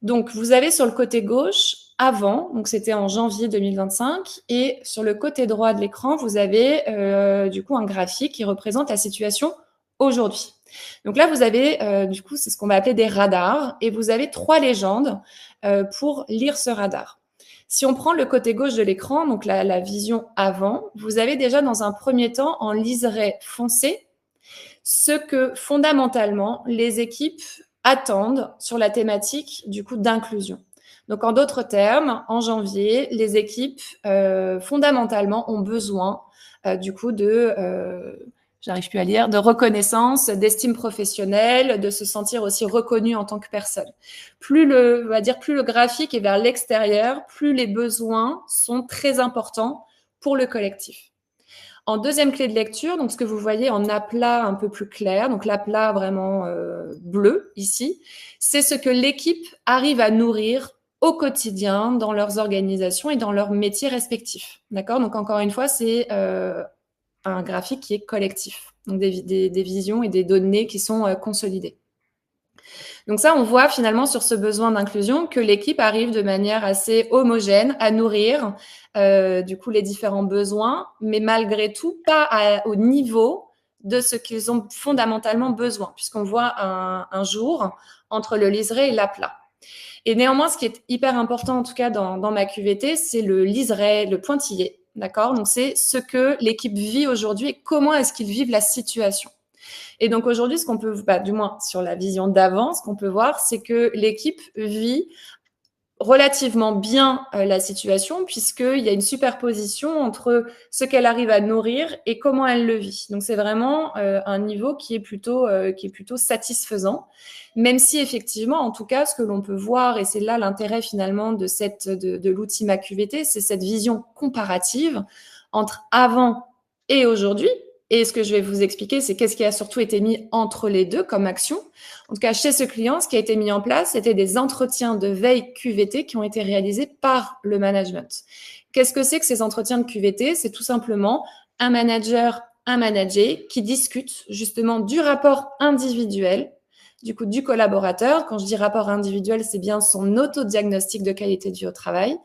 Donc, vous avez sur le côté gauche, avant, donc c'était en janvier 2025, et sur le côté droit de l'écran, vous avez un graphique qui représente la situation aujourd'hui. Donc là, vous avez, c'est ce qu'on va appeler des radars, et vous avez 3 légendes pour lire ce radar. Si on prend le côté gauche de l'écran, donc la vision avant, vous avez déjà dans un premier temps en liseré foncé ce que fondamentalement les équipes attendent sur la thématique d'inclusion. Donc en d'autres termes, en janvier, les équipes fondamentalement ont besoin j'arrive plus à lire, de reconnaissance, d'estime professionnelle, de se sentir aussi reconnu en tant que personne. Plus le graphique est vers l'extérieur, plus les besoins sont très importants pour le collectif. En deuxième clé de lecture, donc ce que vous voyez en aplat un peu plus clair, donc l'aplat vraiment bleu ici, c'est ce que l'équipe arrive à nourrir au quotidien dans leurs organisations et dans leurs métiers respectifs. D'accord? Donc encore une fois, c'est un graphique qui est collectif, donc des visions et des données qui sont consolidées. Donc ça, on voit finalement sur ce besoin d'inclusion que l'équipe arrive de manière assez homogène à nourrir les différents besoins, mais malgré tout, pas au niveau de ce qu'ils ont fondamentalement besoin, puisqu'on voit un jour entre le liseré et l'aplat. Et néanmoins, ce qui est hyper important, en tout cas dans ma QVT, c'est le liseré, le pointillé. D'accord? Donc, c'est ce que l'équipe vit aujourd'hui et comment est-ce qu'ils vivent la situation. Et donc, aujourd'hui, ce qu'on peut, du moins sur la vision d'avant, ce qu'on peut voir, c'est que l'équipe vit relativement bien la situation puisqu'il y a une superposition entre ce qu'elle arrive à nourrir et comment elle le vit. Donc, c'est vraiment un niveau qui est plutôt satisfaisant, même si effectivement, en tout cas, ce que l'on peut voir, et c'est là l'intérêt finalement de l'outil MaQVT, c'est cette vision comparative entre avant et aujourd'hui. Et ce que je vais vous expliquer, c'est qu'est-ce qui a surtout été mis entre les deux comme action. En tout cas, chez ce client, ce qui a été mis en place, c'était des entretiens de veille QVT qui ont été réalisés par le management. Qu'est-ce que c'est que ces entretiens de QVT? C'est tout simplement un manager, un manager qui discutent justement du rapport individuel, du collaborateur. Quand je dis rapport individuel, c'est bien son autodiagnostic de qualité de vie au travail,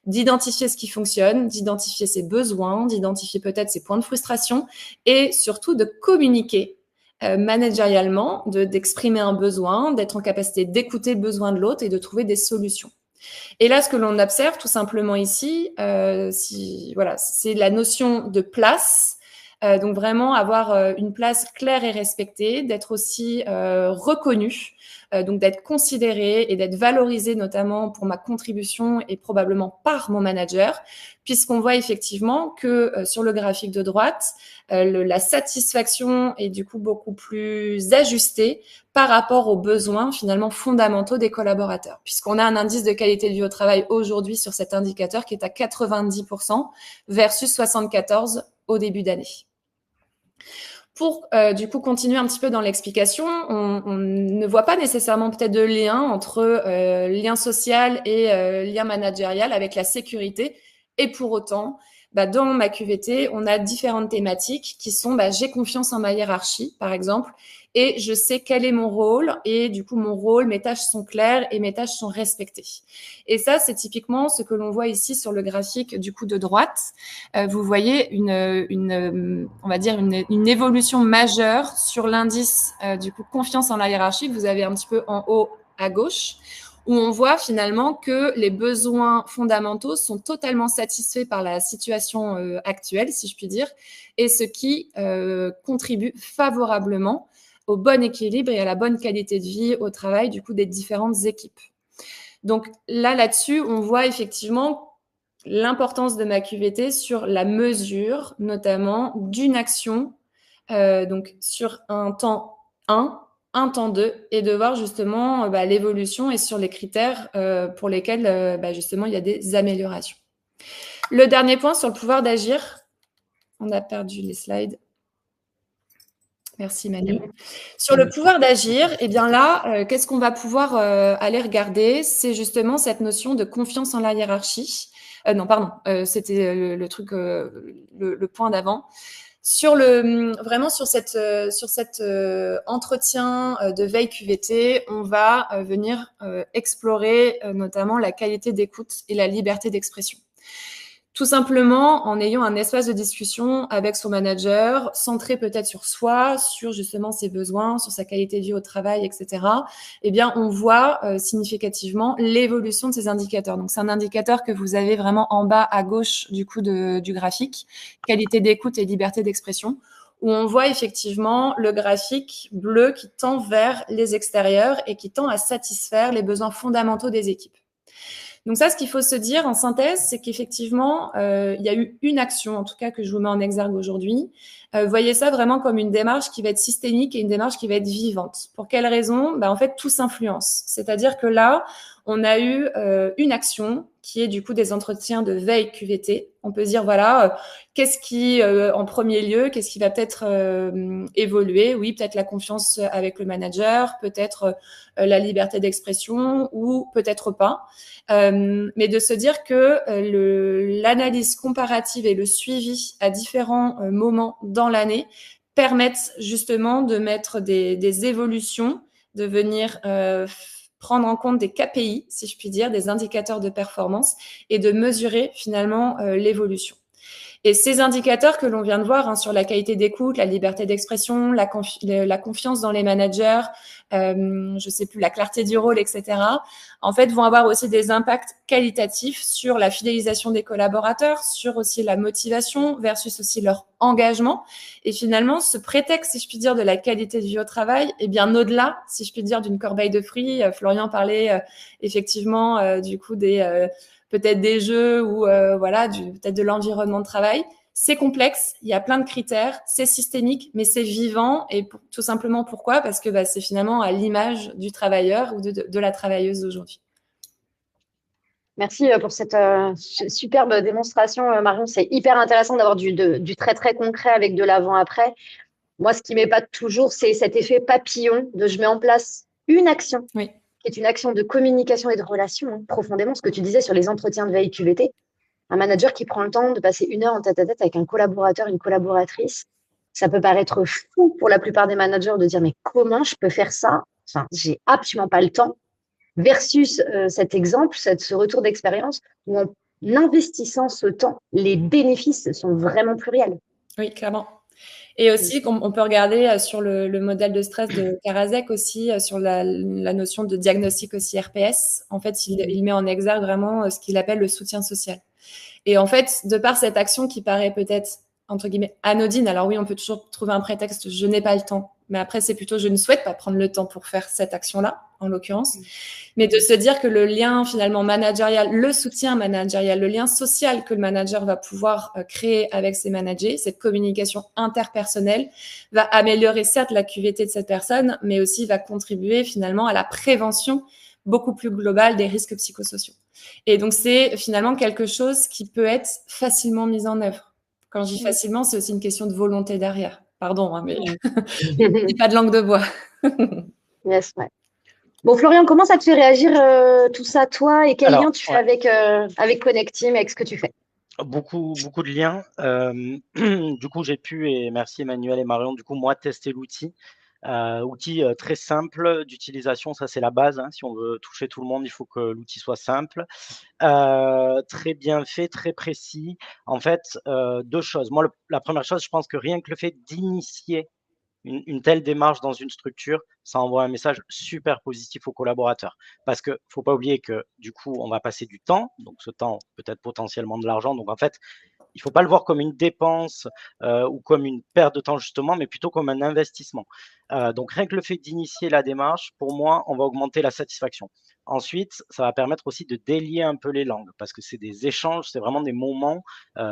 d'identifier ce qui fonctionne, d'identifier ses besoins, d'identifier peut-être ses points de frustration et surtout de communiquer managérialement, d'exprimer un besoin, d'être en capacité d'écouter le besoin de l'autre et de trouver des solutions. Et là, ce que l'on observe tout simplement ici, c'est la notion de place. Donc vraiment avoir une place claire et respectée, d'être aussi reconnu, donc d'être considéré et d'être valorisé notamment pour ma contribution et probablement par mon manager, puisqu'on voit effectivement que sur le graphique de droite, la satisfaction est du coup beaucoup plus ajustée par rapport aux besoins finalement fondamentaux des collaborateurs, puisqu'on a un indice de qualité de vie au travail aujourd'hui sur cet indicateur qui est à 90% versus 74% au début d'année. Pour continuer un petit peu dans l'explication, on ne voit pas nécessairement peut-être de lien entre lien social et lien managérial avec la sécurité. Et pour autant, dans ma QVT, on a différentes thématiques qui sont j'ai confiance en ma hiérarchie, par exemple, et je sais quel est mon rôle, et du coup, mon rôle, mes tâches sont claires et mes tâches sont respectées. Et ça, c'est typiquement ce que l'on voit ici sur le graphique de droite. Vous voyez une évolution majeure sur l'indice confiance en la hiérarchie que vous avez un petit peu en haut à gauche, où on voit finalement que les besoins fondamentaux sont totalement satisfaits par la situation actuelle, si je puis dire, et ce qui contribue favorablement au bon équilibre et à la bonne qualité de vie au travail des différentes équipes. Donc là-dessus, on voit effectivement l'importance de ma QVT sur la mesure, notamment d'une action, donc sur un temps 1, un temps 2, et de voir justement l'évolution et sur les critères pour lesquels justement il y a des améliorations. Le dernier point sur le pouvoir d'agir, on a perdu les slides. Merci Manu. Sur le pouvoir d'agir, eh bien là, qu'est-ce qu'on va pouvoir aller regarder? C'est justement cette notion de confiance en la hiérarchie. Non, pardon, c'était le truc, le point d'avant. Vraiment sur cet entretien de veille QVT, on va venir explorer notamment la qualité d'écoute et la liberté d'expression. Tout simplement en ayant un espace de discussion avec son manager, centré peut-être sur soi, sur justement ses besoins, sur sa qualité de vie au travail, etc. Eh bien, on voit significativement l'évolution de ces indicateurs. Donc, c'est un indicateur que vous avez vraiment en bas à gauche du coup du graphique, qualité d'écoute et liberté d'expression, où on voit effectivement le graphique bleu qui tend vers les extérieurs et qui tend à satisfaire les besoins fondamentaux des équipes. Donc ça, ce qu'il faut se dire en synthèse, c'est qu'effectivement, il y a eu une action, en tout cas que je vous mets en exergue aujourd'hui. Voyez ça vraiment comme une démarche qui va être systémique et une démarche qui va être vivante. Pour quelle raison? En fait, tout s'influence. C'est-à-dire que là, on a eu une action qui est du coup des entretiens de veille QVT. On peut se dire, voilà, qu'est-ce qui, en premier lieu, qu'est-ce qui va peut-être évoluer? Oui, peut-être la confiance avec le manager, peut-être la liberté d'expression ou peut-être pas. Mais de se dire que l'analyse comparative et le suivi à différents moments dans l'année permettent justement de mettre des évolutions, de venir prendre en compte des KPI, si je puis dire, des indicateurs de performance et de mesurer finalement l'évolution. Et ces indicateurs que l'on vient de voir sur la qualité d'écoute, la liberté d'expression, la confiance dans les managers, je sais plus, la clarté du rôle, etc., en fait, vont avoir aussi des impacts qualitatifs sur la fidélisation des collaborateurs, sur aussi la motivation versus aussi leur engagement. Et finalement, ce prétexte, si je puis dire, de la qualité de vie au travail est bien au-delà, si je puis dire, d'une corbeille de fruits. Florian parlait effectivement du coup peut-être des jeux ou voilà, peut-être de l'environnement de travail. C'est complexe, il y a plein de critères, c'est systémique, mais c'est vivant. Et tout simplement pourquoi? Parce que c'est finalement à l'image du travailleur ou de la travailleuse d'aujourd'hui. Merci pour cette superbe démonstration, Marion. C'est hyper intéressant d'avoir du très, très concret avec de l'avant-après. Moi, ce qui m'épate toujours, c'est cet effet papillon de je mets en place une action, oui, qui est une action de communication et de relation, profondément, ce que tu disais sur les entretiens de veille QVT. Un manager qui prend le temps de passer 1 heure en tête-à-tête avec un collaborateur, une collaboratrice, ça peut paraître fou pour la plupart des managers de dire mais comment je peux faire ça? Enfin, j'ai absolument pas le temps. Versus cet exemple, ce retour d'expérience où en investissant ce temps, les bénéfices sont vraiment plus réels. Oui, clairement. Et aussi, on peut regarder sur le modèle de stress de Karasek aussi, sur la notion de diagnostic aussi RPS. En fait, il met en exergue vraiment ce qu'il appelle le soutien social. Et en fait, de par cette action qui paraît peut-être, entre guillemets, anodine, alors oui, on peut toujours trouver un prétexte, je n'ai pas le temps. Mais après, c'est plutôt, je ne souhaite pas prendre le temps pour faire cette action-là, en l'occurrence. Mais de se dire que le lien finalement managérial, le soutien managérial, le lien social que le manager va pouvoir créer avec ses managers, cette communication interpersonnelle, va améliorer certes la QVT de cette personne, mais aussi va contribuer finalement à la prévention beaucoup plus globale des risques psychosociaux. Et donc, c'est finalement quelque chose qui peut être facilement mis en œuvre. Quand je dis facilement, c'est aussi une question de volonté derrière. Pardon, hein, mais c'est pas de langue de bois. Yes, ouais. Bon, Florian, comment ça te fait réagir tout ça, toi, et quel lien tu fais avec Connecteam, avec ce que tu fais? Beaucoup de liens. Du coup, j'ai pu, et merci Emmanuel et Marion, du coup, moi, tester l'outil. Outil très simple d'utilisation, ça c'est la base. Si on veut toucher tout le monde, il faut que l'outil soit simple. Très bien fait, très précis. En fait, 2 choses. Moi, la première chose, je pense que rien que le fait d'initier une telle démarche dans une structure, ça envoie un message super positif aux collaborateurs. Parce que faut pas oublier que du coup, on va passer du temps, donc ce temps peut-être potentiellement de l'argent. Donc en fait, il faut pas le voir comme une dépense ou comme une perte de temps justement, mais plutôt comme un investissement. Donc rien que le fait d'initier la démarche, pour moi, on va augmenter la satisfaction. Ensuite, ça va permettre aussi de délier un peu les langues parce que c'est des échanges, c'est vraiment des moments.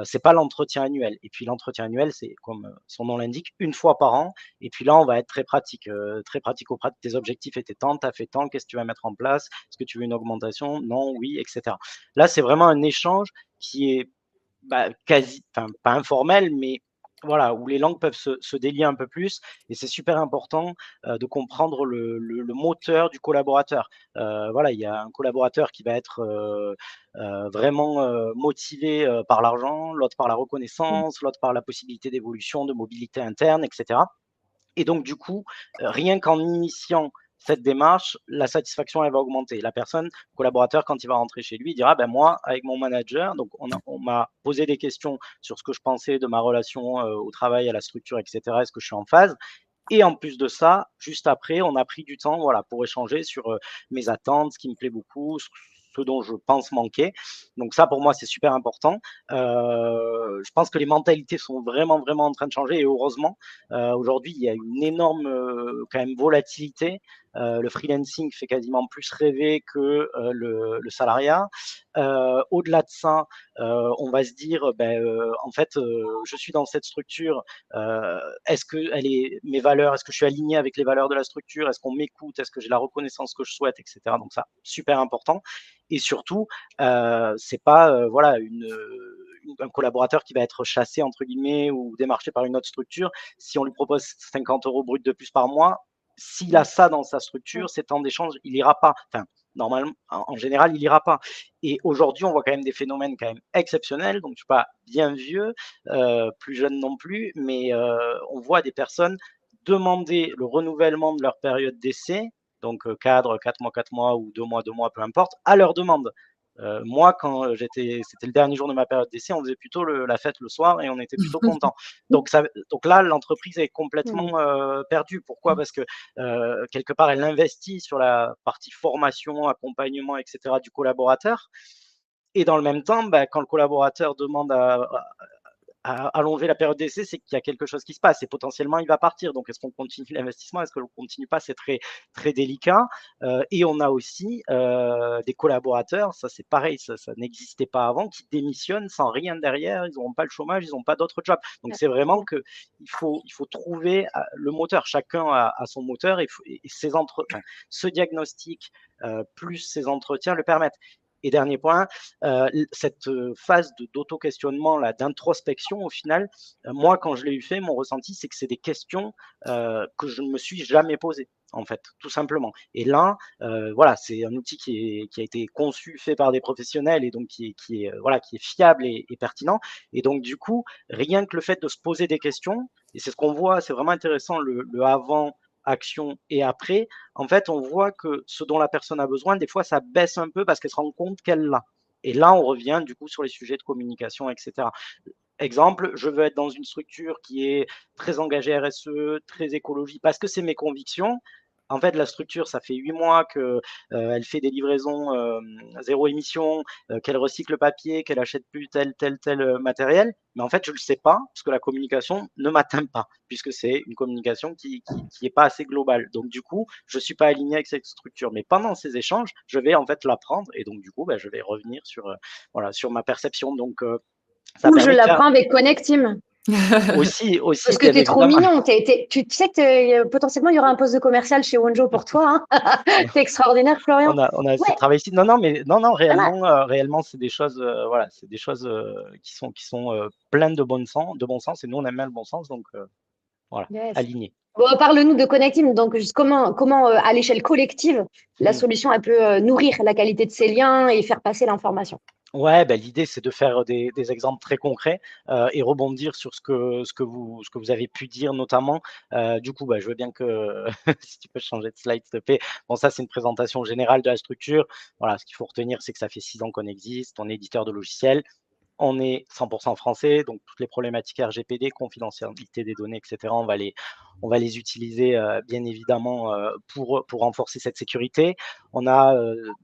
C'est pas l'entretien annuel. Et puis l'entretien annuel, c'est comme son nom l'indique, une fois par an. Et puis là, on va être très pratique au pratique. Tes objectifs étaient tant, tu as fait tant, qu'est-ce que tu vas mettre en place? Est-ce que tu veux une augmentation? Non, oui, etc. Là, c'est vraiment un échange qui est quasi, enfin pas informel, mais voilà, où les langues peuvent se délier un peu plus et c'est super important, de comprendre le moteur du collaborateur. Voilà, il y a un collaborateur qui va être, vraiment, motivé, par l'argent, l'autre par la reconnaissance, l'autre par la possibilité d'évolution, de mobilité interne et cetera. Et donc du coup, rien qu'en initiant cette démarche, la satisfaction, elle va augmenter. La personne, le collaborateur, quand il va rentrer chez lui, il dira: «Ben moi, avec mon manager, donc on m'a posé des questions sur ce que je pensais de ma relation, au travail, à la structure et cetera. Est-ce que je suis en phase?» Et en plus de ça, juste après, on a pris du temps, voilà, pour échanger sur, mes attentes, ce qui me plaît beaucoup, ce dont je pense manquer. Donc ça, pour moi, c'est super important. Je pense que les mentalités sont vraiment, vraiment en train de changer et heureusement. Aujourd'hui, il y a une énorme, quand même volatilité. Le freelancing fait quasiment plus rêver que, le salariat. Au-delà de ça, on va se dire, en fait, je suis dans cette structure, est-ce que elle est mes valeurs, est-ce que je suis aligné avec les valeurs de la structure? Est-ce qu'on m'écoute? Est-ce que j'ai la reconnaissance que je souhaite? Et cetera. Donc ça, super important et surtout, c'est pas, voilà un collaborateur qui va être «chassé» entre guillemets ou démarché par une autre structure. Si on lui propose 50 € brut de plus par mois, s'il a Mmh. ça dans sa Ouais. structure, ces temps d'échange, il ira pas. Enfin, normalement, en général, il ira pas et aujourd'hui, on voit quand même des phénomènes quand même exceptionnels, donc je suis pas bien vieux, plus jeune non plus, mais on voit des personnes demander le renouvellement de leur période d'essai, donc cadre 4 mois ou 2 mois, peu importe, à leur demande. Moi, quand c'était le dernier jour de ma période d'essai, on faisait plutôt la fête le soir et on était plutôt content. Donc là, l'entreprise est Mmh. complètement, perdue. Pourquoi? Parce que, quelque part, elle investit sur la partie formation, accompagnement et cetera du collaborateur et dans le même temps, bah, quand le collaborateur demande à allonger la période d'essai, c'est qu'il y a quelque chose qui se passe et potentiellement il va partir. Donc est-ce qu'on continue l'investissement? Est-ce qu'on ne continue pas? C'est très, très délicat. Et on a aussi, des collaborateurs, ça c'est pareil, ça n'existait pas avant, qui démissionnent sans rien derrière, ils n'auront pas le chômage, ils n'ont pas d'autre job. Donc c'est vraiment Ouais. qu'il faut trouver, le moteur. Chacun a son moteur et ses enfin, ce diagnostic, plus ces entretiens le permettent. Et dernier point, cette phase d'auto-questionnement, là, d'introspection, au final, moi, quand je l'ai eu fait, mon ressenti, c'est que c'est des questions que je ne me suis jamais posées, en fait, tout simplement. Et là, voilà, c'est un outil qui a été conçu, fait par des professionnels et donc qui est, voilà, qui est fiable et pertinent. Et donc, du coup, rien que le fait de se poser des questions, et c'est ce qu'on voit, c'est vraiment intéressant, le avant, action et après, en fait, on voit que ce dont la personne a besoin, des fois, ça baisse un peu parce qu'elle se rend compte qu'elle l'a. Et là, on revient du coup sur les sujets de communication, et cetera. Exemple, je veux être dans une structure qui est très engagée RSE, très écologie, parce que c'est mes convictions. En fait, la structure, ça fait 8 mois que, elle fait des livraisons, 0 émission, qu'elle recycle le papier, qu'elle achète plus tel, matériel. Mais en fait, je le sais pas, parce que la communication ne m'atteint pas, puisque c'est une communication qui est pas assez globale. Donc du coup, je suis pas aligné avec cette structure. Mais pendant ces échanges, je vais en fait l'apprendre et donc du coup, bah, je vais revenir sur, voilà, sur ma perception. Donc ça Ou je permet de faire l'apprends avec Connectim. aussi Parce que bien tu es trop évidemment. mignon. Tu sais que potentiellement, il y aura un poste de commercial chez Wonjo pour toi. Hein. Tu es extraordinaire, Florian. On a assez Ouais, travaillé ici. Non, non, mais non, non, pas mal. réellement, c'est des choses, voilà, c'est des choses, qui sont, pleines de bon sens et nous, on aime bien le bon sens donc voilà, Yes. aligné. Bon, parle-nous de Connectim. Donc, juste comment à l'échelle collective, la Mmh. solution elle peut nourrir la qualité de ces liens et faire passer l'information. Ouais, bah, l'idée, c'est de faire des exemples très concrets, et rebondir sur ce que vous avez pu dire notamment. Du coup, bah, je veux bien que si tu peux changer de slide, s'il te plaît. Bon, ça, c'est une présentation générale de la structure. Voilà, ce qu'il faut retenir, c'est que ça fait 6 ans qu'on existe, on est éditeur de logiciels. On est 100% français, donc toutes les problématiques RGPD, confidentialité des données, et cetera, on va les utiliser, bien évidemment, pour renforcer cette sécurité. On a,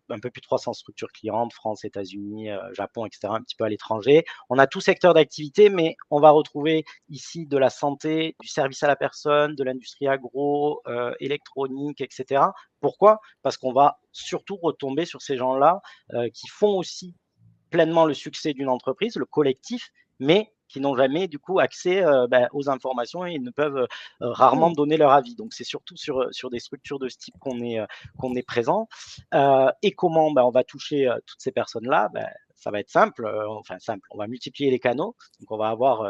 un peu plus de 300 structures clientes, France, États-Unis, Japon, et cetera, un petit peu à l'étranger. On a tout secteur d'activité, mais on va retrouver ici de la santé, du service à la personne, de l'industrie agro, électronique, et cetera. Pourquoi? Parce qu'on va surtout retomber sur ces gens-là, qui font aussi pleinement le succès d'une entreprise, le collectif, mais qui n'ont jamais du coup accès, aux informations et ne peuvent, rarement Hmm. donner leur avis. Donc c'est surtout sur des structures de ce type qu'on est présent. Et comment, on va toucher, toutes ces personnes-là? ça va être simple, enfin simple, on va multiplier les canaux. Donc, on va avoir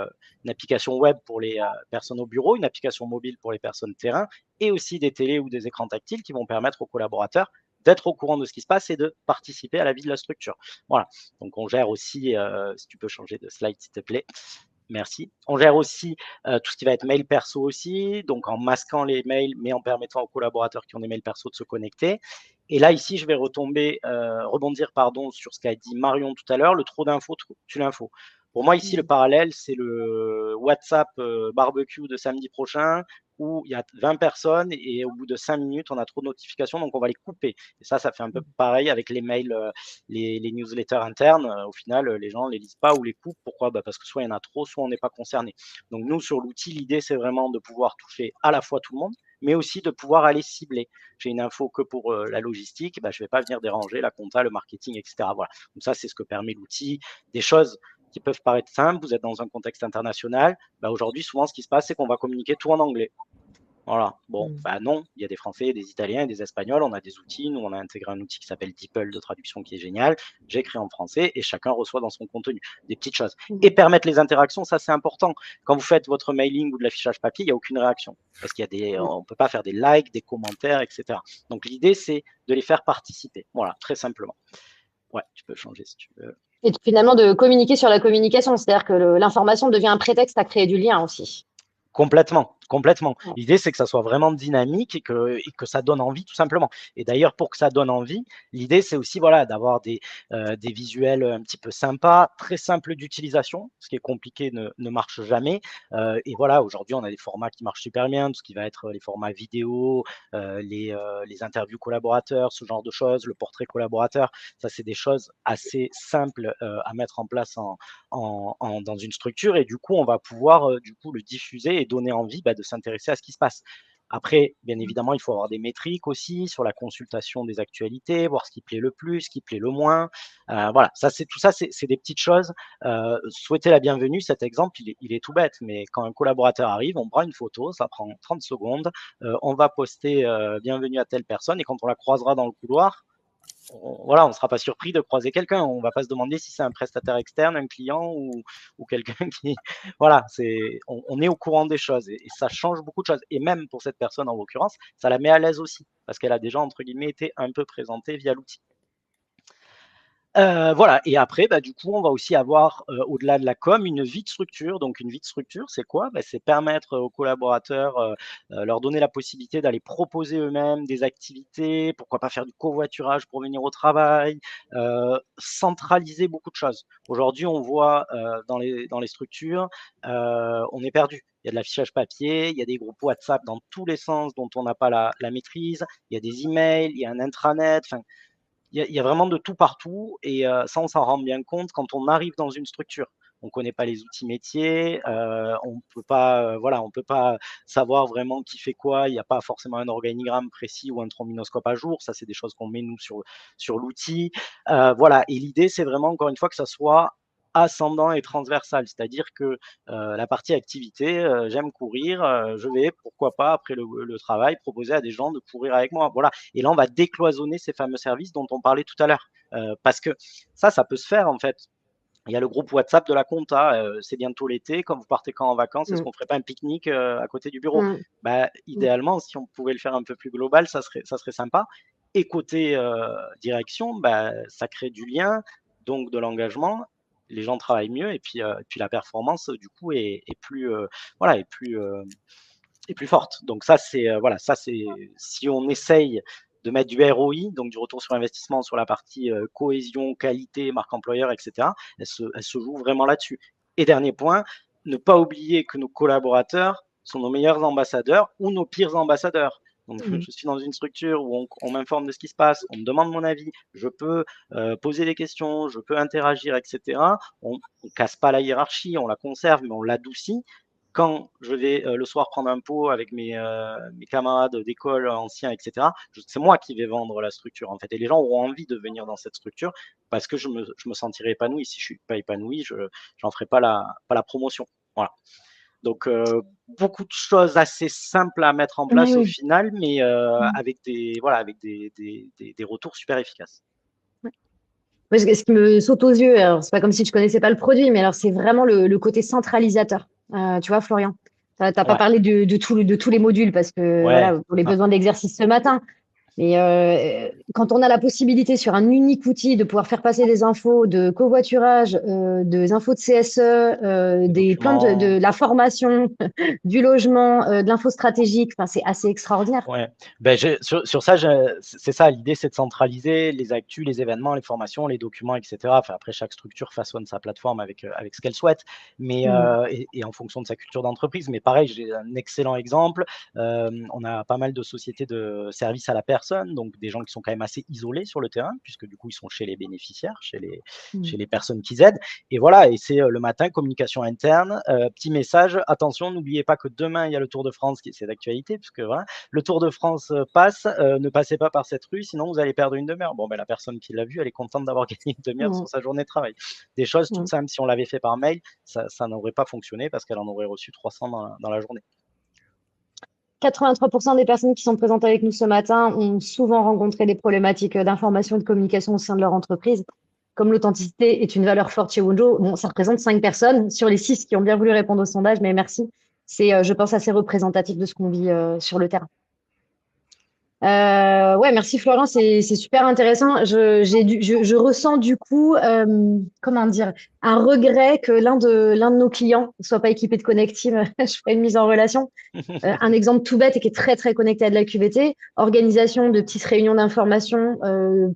une application web pour les personnes au bureau, une application mobile pour les personnes terrain et aussi des télés ou des écrans tactiles qui vont permettre aux collaborateurs d'être au courant de ce qui se passe et de participer à la vie de la structure. Voilà. Donc, on gère aussi, si tu peux changer de slide, s'il te plaît. Merci. On gère aussi tout ce qui va être mail perso aussi, donc en masquant les mails, mais en permettant aux collaborateurs qui ont des mails perso de se connecter. Et là, ici, je vais rebondir sur ce qu'a dit Marion tout à l'heure, le trop d'infos tue l'info. Pour moi, ici, le parallèle, c'est le WhatsApp barbecue de samedi prochain où il y a 20 personnes et au bout de 5 minutes, on a trop de notifications, donc on va les couper. Et ça fait un peu pareil avec les mails, les newsletters internes. Au final, les gens ne les lisent pas ou les coupent. Pourquoi? Parce que soit il y en a trop, soit on n'est pas concerné. Donc nous, sur l'outil, l'idée, c'est vraiment de pouvoir toucher à la fois tout le monde, mais aussi de pouvoir aller cibler. J'ai une info que pour la logistique, je ne vais pas venir déranger la compta, le marketing, etc. Voilà. Donc ça, c'est ce que permet l'outil. Des choses qui peuvent paraître simples, vous êtes dans un contexte international. Aujourd'hui, souvent, ce qui se passe, c'est qu'on va communiquer tout en anglais. Voilà. Bon, non, il y a des Français, des Italiens, des Espagnols, on a des outils. Nous, on a intégré un outil qui s'appelle DeepL de traduction qui est génial. J'écris en français et chacun reçoit dans son contenu des petites choses. Et permettre les interactions, ça, c'est important. Quand vous faites votre mailing ou de l'affichage papier, il n'y a aucune réaction parce qu'il y a on ne peut pas faire des likes, des commentaires, etc. Donc, l'idée, c'est de les faire participer. Voilà, très simplement. Ouais, tu peux changer si tu veux. Et finalement, de communiquer sur la communication, c'est-à-dire que l'information devient un prétexte à créer du lien aussi. Complètement. L'idée, c'est que ça soit vraiment dynamique et que ça donne envie, tout simplement. Et d'ailleurs, pour que ça donne envie, l'idée, c'est aussi d'avoir des visuels un petit peu sympas, très simples d'utilisation. Ce qui est compliqué ne marche jamais. Et voilà, aujourd'hui, on a des formats qui marchent super bien, tout ce qui va être les formats vidéo, les interviews collaborateurs, ce genre de choses, le portrait collaborateur. Ça, c'est des choses assez simples à mettre en place dans une structure. Et du coup, on va pouvoir le diffuser et donner envie de s'intéresser à ce qui se passe. Après, bien évidemment, il faut avoir des métriques aussi sur la consultation des actualités, voir ce qui plaît le plus, ce qui plaît le moins. Voilà, tout ça, c'est des petites choses. Souhaiter la bienvenue, cet exemple, il est tout bête, mais quand un collaborateur arrive, on prend une photo, ça prend 30 secondes, on va poster bienvenue à telle personne, et quand on la croisera dans le couloir, on ne sera pas surpris de croiser quelqu'un. On ne va pas se demander si c'est un prestataire externe, un client ou quelqu'un qui… Voilà, on est au courant des choses et ça change beaucoup de choses. Et même pour cette personne, en l'occurrence, ça la met à l'aise aussi parce qu'elle a déjà, entre guillemets, été un peu présentée via l'outil. Voilà, et après, du coup, on va aussi avoir, au-delà de la com, une vie de structure. Donc, une vie de structure, c'est quoi? C'est permettre aux collaborateurs, leur donner la possibilité d'aller proposer eux-mêmes des activités, pourquoi pas faire du covoiturage pour venir au travail, centraliser beaucoup de choses. Aujourd'hui, on voit dans les structures, on est perdu. Il y a de l'affichage papier, il y a des groupes WhatsApp dans tous les sens dont on n'a pas la maîtrise, il y a des emails, il y a un intranet, enfin, il y a vraiment de tout partout et ça, on s'en rend bien compte quand on arrive dans une structure. On ne connaît pas les outils métiers, on peut pas savoir vraiment qui fait quoi. Il n'y a pas forcément un organigramme précis ou un trombinoscope à jour. Ça, c'est des choses qu'on met, nous, sur l'outil. Voilà, et l'idée, c'est vraiment, encore une fois, que ça soit ascendant et transversal, c'est-à-dire que la partie activité, j'aime courir, je vais, pourquoi pas, après le travail, proposer à des gens de courir avec moi. Voilà. Et là, on va décloisonner ces fameux services dont on parlait tout à l'heure. Parce que ça peut se faire, en fait. Il y a le groupe WhatsApp de la compta, c'est bientôt l'été, quand vous partez quand en vacances, est-ce qu'on ne ferait pas un pique-nique à côté du bureau? Idéalement, si on pouvait le faire un peu plus global, ça serait sympa. Et côté direction, ça crée du lien, donc de l'engagement. Les gens travaillent mieux et puis la performance, du coup, est plus forte. Donc ça, c'est si on essaye de mettre du ROI, donc du retour sur investissement sur la partie cohésion, qualité, marque employeur, etc., elle se joue vraiment là-dessus. Et dernier point, ne pas oublier que nos collaborateurs sont nos meilleurs ambassadeurs ou nos pires ambassadeurs. Donc, je suis dans une structure où on m'informe de ce qui se passe, on me demande mon avis, je peux poser des questions, je peux interagir, etc. On ne casse pas la hiérarchie, on la conserve, mais on l'adoucit. Quand je vais le soir prendre un pot avec mes camarades d'école anciens, etc., c'est moi qui vais vendre la structure, en fait. Et les gens auront envie de venir dans cette structure parce que je me sentirai épanoui. Si je ne suis pas épanoui, je n'en ferai pas la promotion. Voilà. Donc, beaucoup de choses assez simples à mettre en place au final, mais avec des retours super efficaces. Moi, ce qui me saute aux yeux, alors c'est pas comme si je connaissais pas le produit, mais alors c'est vraiment le côté centralisateur. Tu vois, Florian, t'as pas Ouais, parlé de tous les modules parce que ouais, voilà, pour les besoins d'exercice ce matin. Mais quand on a la possibilité sur un unique outil de pouvoir faire passer des infos de covoiturage, des infos de CSE, les des plans documents. de la formation, du logement, de l'info stratégique, enfin, c'est assez extraordinaire. Ouais, ben sur ça, c'est ça l'idée, c'est de centraliser les actus, les événements, les formations, les documents, et cetera. Enfin, après, chaque structure façonne sa plateforme avec ce qu'elle souhaite, mais Mm. et en fonction de sa culture d'entreprise. Mais pareil, j'ai un excellent exemple. On a pas mal de sociétés de services à la personne, donc des gens qui sont quand même assez isolés sur le terrain, puisque du coup, ils sont chez les bénéficiaires, Mm. chez les personnes qu'ils aident. Et voilà, et c'est le matin, communication interne, petit message, attention, n'oubliez pas que demain, il y a le Tour de France, c'est d'actualité, puisque voilà, le Tour de France passe, ne passez pas par cette rue, sinon vous allez perdre une demi-heure. Bon, ben, la personne qui l'a vu, elle est contente d'avoir gagné une demi-heure Mm. sur sa journée de travail. Des choses toutes Mm. simples, si on l'avait fait par mail, ça n'aurait pas fonctionné parce qu'elle en aurait reçu 300 dans la journée. 83% des personnes qui sont présentes avec nous ce matin ont souvent rencontré des problématiques d'information et de communication au sein de leur entreprise. Comme l'authenticité est une valeur forte chez Wunjo, bon, ça représente 5 personnes sur les 6 qui ont bien voulu répondre au sondage, mais merci. C'est, je pense, assez représentatif de ce qu'on vit sur le terrain. Ouais, merci Florent, c'est super intéressant. Je ressens du coup, comment dire, un regret que l'un de nos clients ne soit pas équipé de Connective. Je ferai une mise en relation. Un exemple tout bête et qui est très très connecté à de la QVT, organisation de petites réunions d'information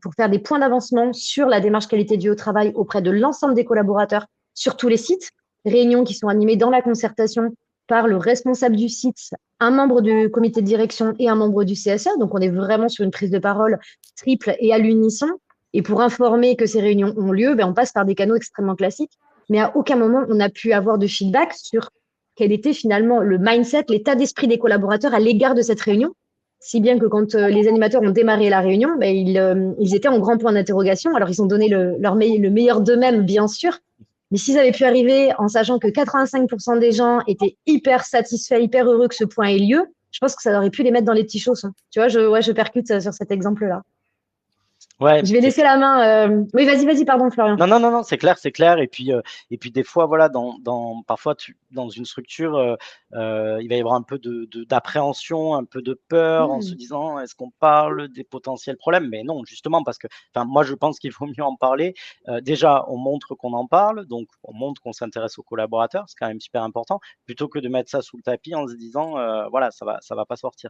pour faire des points d'avancement sur la démarche qualité du haut travail auprès de l'ensemble des collaborateurs sur tous les sites. Réunions qui sont animées dans la concertation par le responsable du site, un membre du comité de direction et un membre du CSE. Donc on est vraiment sur une prise de parole triple et à l'unisson. Et pour informer que ces réunions ont lieu, ben, on passe par des canaux extrêmement classiques. Mais à aucun moment on a pu avoir de feedback sur quel était finalement le mindset, l'état d'esprit des collaborateurs à l'égard de cette réunion. Si bien que quand les animateurs ont démarré la réunion, ben, ils étaient en grand point d'interrogation. Alors, ils ont donné le meilleur d'eux-mêmes, bien sûr. Mais s'ils avaient pu arriver en sachant que 85% des gens étaient hyper satisfaits, hyper heureux que ce point ait lieu, je pense que ça aurait pu les mettre dans les petits chaussons. Tu vois, je percute sur cet exemple-là. Ouais, Je vais c'est laisser la main. Oui, vas-y, pardon, Florian. non, non, non, non, c'est clair, c'est clair. Et puis des fois, voilà, parfois, dans une structure, il va y avoir un peu d'appréhension, un peu de peur en se Mmh. disant, est-ce qu'on parle des potentiels problèmes? Mais non, justement, parce que, enfin, moi, je pense qu'il vaut mieux en parler. Déjà, on montre qu'on en parle, donc on montre qu'on s'intéresse aux collaborateurs, c'est quand même super important, plutôt que de mettre ça sous le tapis en se disant, voilà, ça va pas sortir.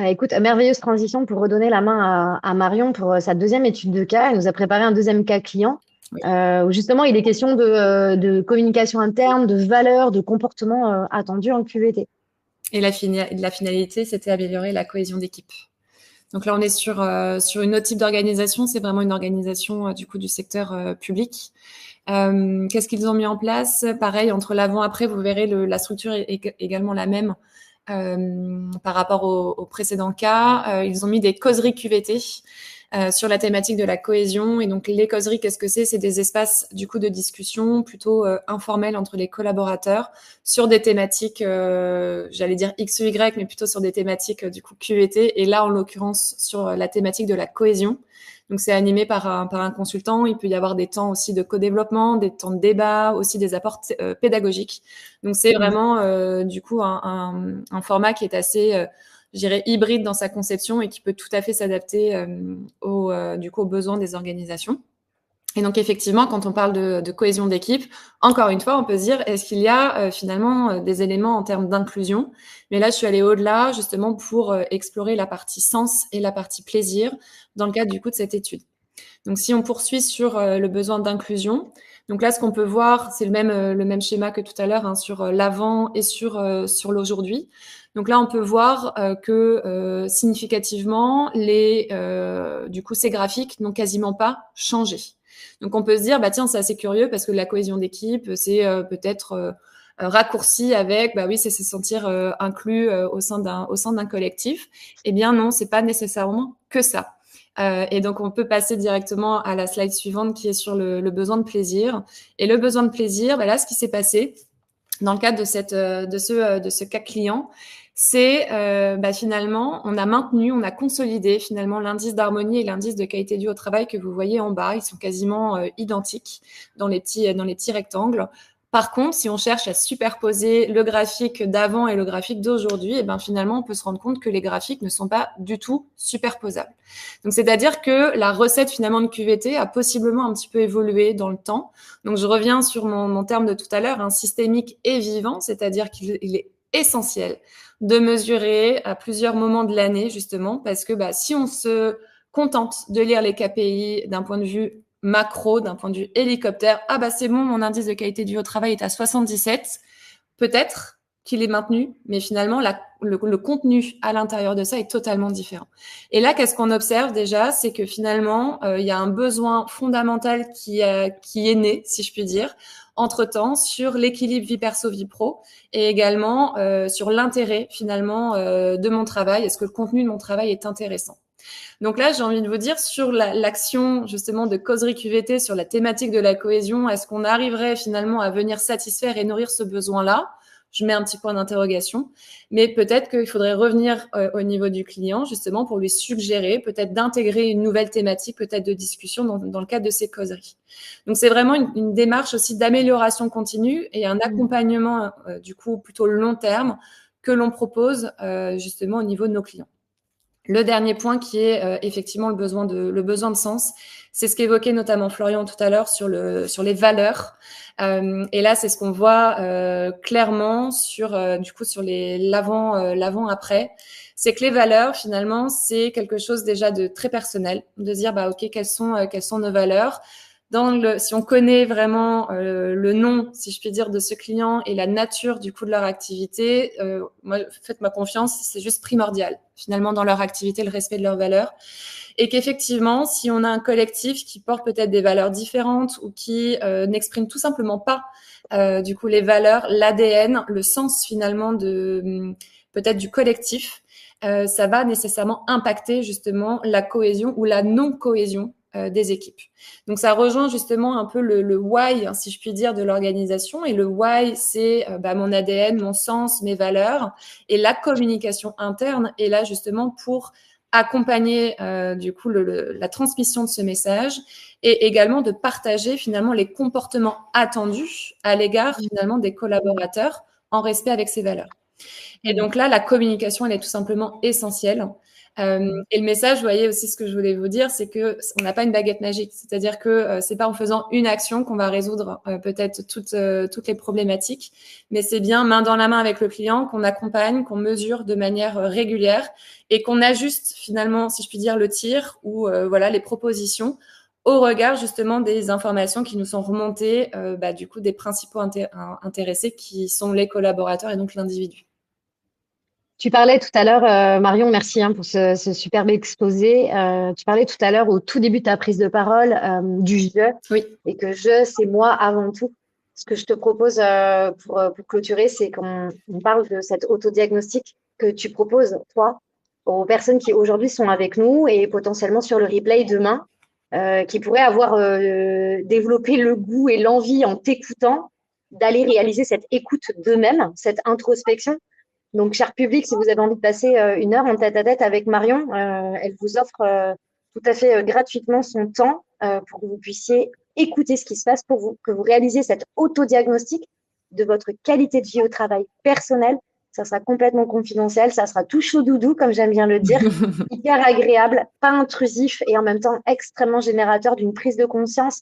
Écoute, merveilleuse transition pour redonner la main à Marion pour sa deuxième étude de cas. Elle nous a préparé un deuxième cas client où justement il est question de communication interne, de valeurs, de comportements attendus en QVT. Et la finalité, c'était améliorer la cohésion d'équipe. Donc là, on est sur une autre type d'organisation. C'est vraiment une organisation du coup du secteur public. Qu'est-ce qu'ils ont mis en place? Pareil, entre l'avant et après, vous verrez, la structure est également la même par rapport au précédent cas. Ils ont mis des causeries QVT sur la thématique de la cohésion. Et donc, les causeries, qu'est-ce que c'est? C'est des espaces, du coup, de discussion plutôt informels entre les collaborateurs sur des thématiques, j'allais dire X ou Y, mais plutôt sur des thématiques, du coup, QVT. Et là, en l'occurrence, sur la thématique de la cohésion. Donc, c'est animé par un consultant. Il peut y avoir des temps aussi de co-développement, des temps de débat, aussi des apports pédagogiques. Donc, c'est vraiment, du coup, un format qui est assez, je dirais, hybride dans sa conception et qui peut tout à fait s'adapter du coup, aux besoins des organisations. Et donc, effectivement, quand on parle de cohésion d'équipe, encore une fois, on peut se dire, est-ce qu'il y a finalement des éléments en termes d'inclusion? Mais là, je suis allée au-delà, justement, pour explorer la partie sens et la partie plaisir dans le cadre, du coup, de cette étude. Donc, si on poursuit sur le besoin d'inclusion, donc là, ce qu'on peut voir, c'est le même schéma que tout à l'heure, hein, sur l'avant et sur l'aujourd'hui. Donc là, on peut voir que significativement, du coup, ces graphiques n'ont quasiment pas changé. Donc, on peut se dire, bah tiens, c'est assez curieux parce que la cohésion d'équipe, c'est peut-être raccourci avec, bah oui, c'est se sentir inclus au sein d'un collectif. Eh bien, non, c'est pas nécessairement que ça. Et donc, on peut passer directement à la slide suivante qui est sur le besoin de plaisir. Et le besoin de plaisir, bah là, ce qui s'est passé dans le cadre de ce cas client, c'est finalement, on a consolidé finalement l'indice d'harmonie et l'indice de qualité de vie au travail que vous voyez en bas. Ils sont quasiment identiques dans les petits rectangles. Par contre, si on cherche à superposer le graphique d'avant et le graphique d'aujourd'hui, finalement, on peut se rendre compte que les graphiques ne sont pas du tout superposables. Donc, c'est-à-dire que la recette finalement de QVT a possiblement un petit peu évolué dans le temps. Donc, je reviens sur mon terme de tout à l'heure, systémique et vivant, c'est-à-dire qu'il est essentiel de mesurer à plusieurs moments de l'année, justement, parce que si on se contente de lire les KPI d'un point de vue macro, d'un point de vue hélicoptère, c'est bon, mon indice de qualité de vie au travail est à 77, peut-être qu'il est maintenu, mais finalement, le contenu à l'intérieur de ça est totalement différent. Et là, qu'est-ce qu'on observe déjà? C'est que finalement, il y a un besoin fondamental qui est né, si je puis dire, entre-temps, sur l'équilibre vie perso-vie pro et également sur l'intérêt, finalement, de mon travail. Est-ce que le contenu de mon travail est intéressant? Donc là, j'ai envie de vous dire sur l'action justement de causerie QVT sur la thématique de la cohésion, est-ce qu'on arriverait finalement à venir satisfaire et nourrir ce besoin-là? Je mets un petit point d'interrogation, mais peut-être qu'il faudrait revenir au niveau du client justement pour lui suggérer peut-être d'intégrer une nouvelle thématique, peut-être de discussion dans le cadre de ces causeries. Donc c'est vraiment une démarche aussi d'amélioration continue et un accompagnement du coup plutôt long terme que l'on propose justement au niveau de nos clients. Le dernier point qui est effectivement le besoin de sens, c'est ce qu'évoquait notamment Florian tout à l'heure sur les valeurs. Et là, c'est ce qu'on voit clairement sur l'avant-après. C'est que les valeurs, finalement, c'est quelque chose déjà de très personnel, de dire ok, quelles sont nos valeurs. Si on connaît vraiment le nom, si je puis dire, de ce client et la nature du coup de leur activité, moi, faites-moi confiance, c'est juste primordial finalement dans leur activité, le respect de leurs valeurs. Et qu'effectivement, si on a un collectif qui porte peut-être des valeurs différentes ou qui n'exprime tout simplement pas du coup les valeurs, l'ADN, le sens finalement peut-être du collectif, ça va nécessairement impacter justement la cohésion ou la non-cohésion des équipes. Donc, ça rejoint justement un peu le why, si je puis dire, de l'organisation. Et le why, c'est mon ADN, mon sens, mes valeurs. Et la communication interne est là justement pour accompagner du coup la transmission de ce message et également de partager finalement les comportements attendus à l'égard finalement des collaborateurs en respect avec ces valeurs. Et donc là, la communication, elle est tout simplement essentielle. Et le message, vous voyez aussi ce que je voulais vous dire, c'est que on n'a pas une baguette magique. C'est-à-dire que c'est pas en faisant une action qu'on va résoudre peut-être toutes les problématiques, mais c'est bien main dans la main avec le client qu'on accompagne, qu'on mesure de manière régulière et qu'on ajuste finalement, si je puis dire, le tir ou les propositions au regard justement des informations qui nous sont remontées du coup des principaux intéressés qui sont les collaborateurs et donc l'individu. Tu parlais tout à l'heure, Marion, merci pour ce superbe exposé. Tu parlais tout à l'heure au tout début de ta prise de parole du jeu. Oui. Et que je, c'est moi avant tout. Ce que je te propose pour clôturer, c'est qu'on parle de cet autodiagnostic que tu proposes, toi, aux personnes qui aujourd'hui sont avec nous et potentiellement sur le replay demain, qui pourraient avoir développé le goût et l'envie en t'écoutant d'aller réaliser cette écoute d'eux-mêmes, cette introspection. Donc, cher public, si vous avez envie de passer une heure en tête-à-tête avec Marion, elle vous offre tout à fait gratuitement son temps pour que vous puissiez écouter ce qui se passe, pour vous, que vous réalisiez cet autodiagnostic de votre qualité de vie au travail personnelle. Ça sera complètement confidentiel, ça sera tout chaud doudou, comme j'aime bien le dire, hyper agréable, pas intrusif et en même temps extrêmement générateur d'une prise de conscience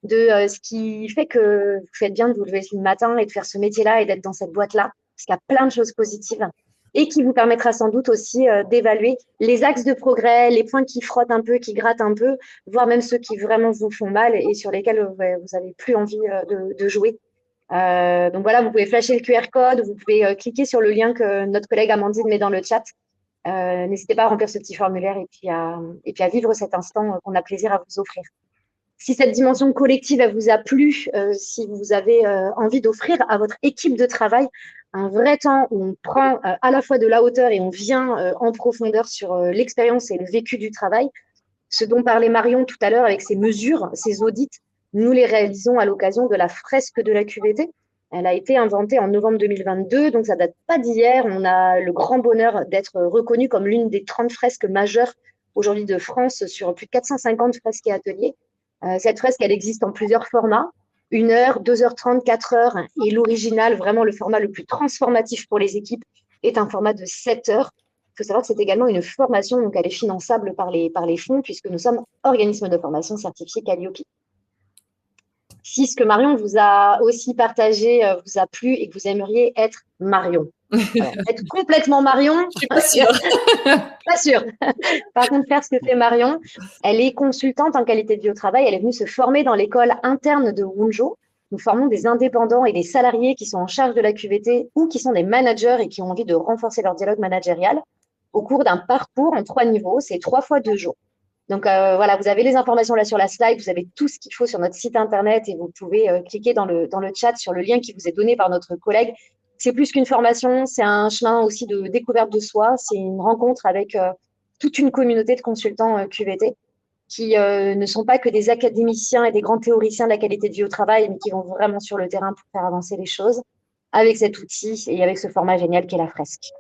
de ce qui fait que vous faites bien de vous lever le matin et de faire ce métier-là et d'être dans cette boîte-là. Parce qu'il y a plein de choses positives et qui vous permettra sans doute aussi d'évaluer les axes de progrès, les points qui frottent un peu, qui grattent un peu, voire même ceux qui vraiment vous font mal et sur lesquels vous n'avez plus envie de jouer. Donc voilà, vous pouvez flasher le QR code, vous pouvez cliquer sur le lien que notre collègue Amandine met dans le chat. N'hésitez pas à remplir ce petit formulaire et puis à vivre cet instant qu'on a plaisir à vous offrir. Si cette dimension collective elle vous a plu, si vous avez envie d'offrir à votre équipe de travail un vrai temps où on prend à la fois de la hauteur et on vient en profondeur sur l'expérience et le vécu du travail, ce dont parlait Marion tout à l'heure avec ses mesures, ses audits, nous les réalisons à l'occasion de la fresque de la QVT. Elle a été inventée en novembre 2022, donc ça date pas d'hier. On a le grand bonheur d'être reconnu comme l'une des 30 fresques majeures aujourd'hui de France sur plus de 450 fresques et ateliers. Cette fresque, elle existe en plusieurs formats, 1 heure, 2h30, 4 heures, et l'original, vraiment le format le plus transformatif pour les équipes, est un format de 7 heures. Il faut savoir que c'est également une formation, donc elle est finançable par les fonds, puisque nous sommes organisme de formation certifié Calliope. Si ce que Marion vous a aussi partagé vous a plu et que vous aimeriez être Marion. Alors, être complètement Marion, Je suis pas sûre. pas sûr. Par contre, faire ce que fait Marion, elle est consultante en qualité de vie au travail. Elle est venue se former dans l'école interne de Wunjo. Nous formons des indépendants et des salariés qui sont en charge de la QVT ou qui sont des managers et qui ont envie de renforcer leur dialogue managérial au cours d'un parcours en 3 niveaux. C'est 3 fois 2 jours. Donc voilà, vous avez les informations là sur la slide, vous avez tout ce qu'il faut sur notre site internet et vous pouvez cliquer dans le chat sur le lien qui vous est donné par notre collègue. C'est plus qu'une formation, c'est un chemin aussi de découverte de soi, c'est une rencontre avec toute une communauté de consultants QVT qui ne sont pas que des académiciens et des grands théoriciens de la qualité de vie au travail, mais qui vont vraiment sur le terrain pour faire avancer les choses avec cet outil et avec ce format génial qu'est la fresque.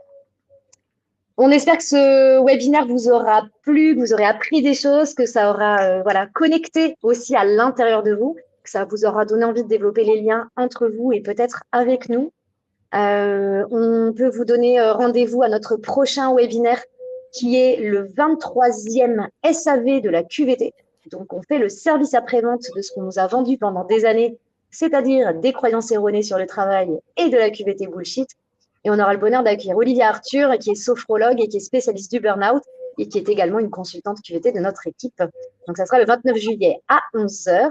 On espère que ce webinaire vous aura plu, que vous aurez appris des choses, que ça aura connecté aussi à l'intérieur de vous, que ça vous aura donné envie de développer les liens entre vous et peut-être avec nous. On peut vous donner rendez-vous à notre prochain webinaire qui est le 23e SAV de la QVT. Donc, on fait le service après-vente de ce qu'on nous a vendu pendant des années, c'est-à-dire des croyances erronées sur le travail et de la QVT bullshit. Et on aura le bonheur d'accueillir Olivia Arthur, qui est sophrologue et qui est spécialiste du burn-out et qui est également une consultante QVT de notre équipe. Donc, ça sera le 29 juillet à 11h.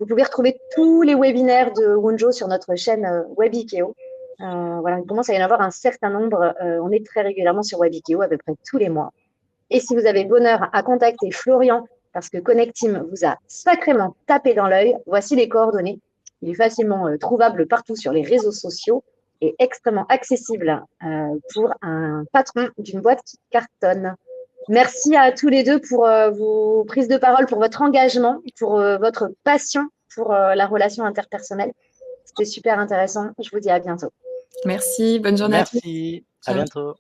Vous pouvez retrouver tous les webinaires de Wunjo sur notre chaîne Webikeo. Voilà, il commence à y en avoir un certain nombre. On est très régulièrement sur Webikeo, à peu près tous les mois. Et si vous avez le bonheur à contacter Florian, parce que Connecteam vous a sacrément tapé dans l'œil, voici les coordonnées. Il est facilement trouvable partout sur les réseaux sociaux et extrêmement accessible pour un patron d'une boîte qui cartonne. Merci à tous les deux pour vos prises de parole, pour votre engagement, pour votre passion pour la relation interpersonnelle. C'était super intéressant. Je vous dis à bientôt. Merci, bonne journée à tous. Merci, à bientôt.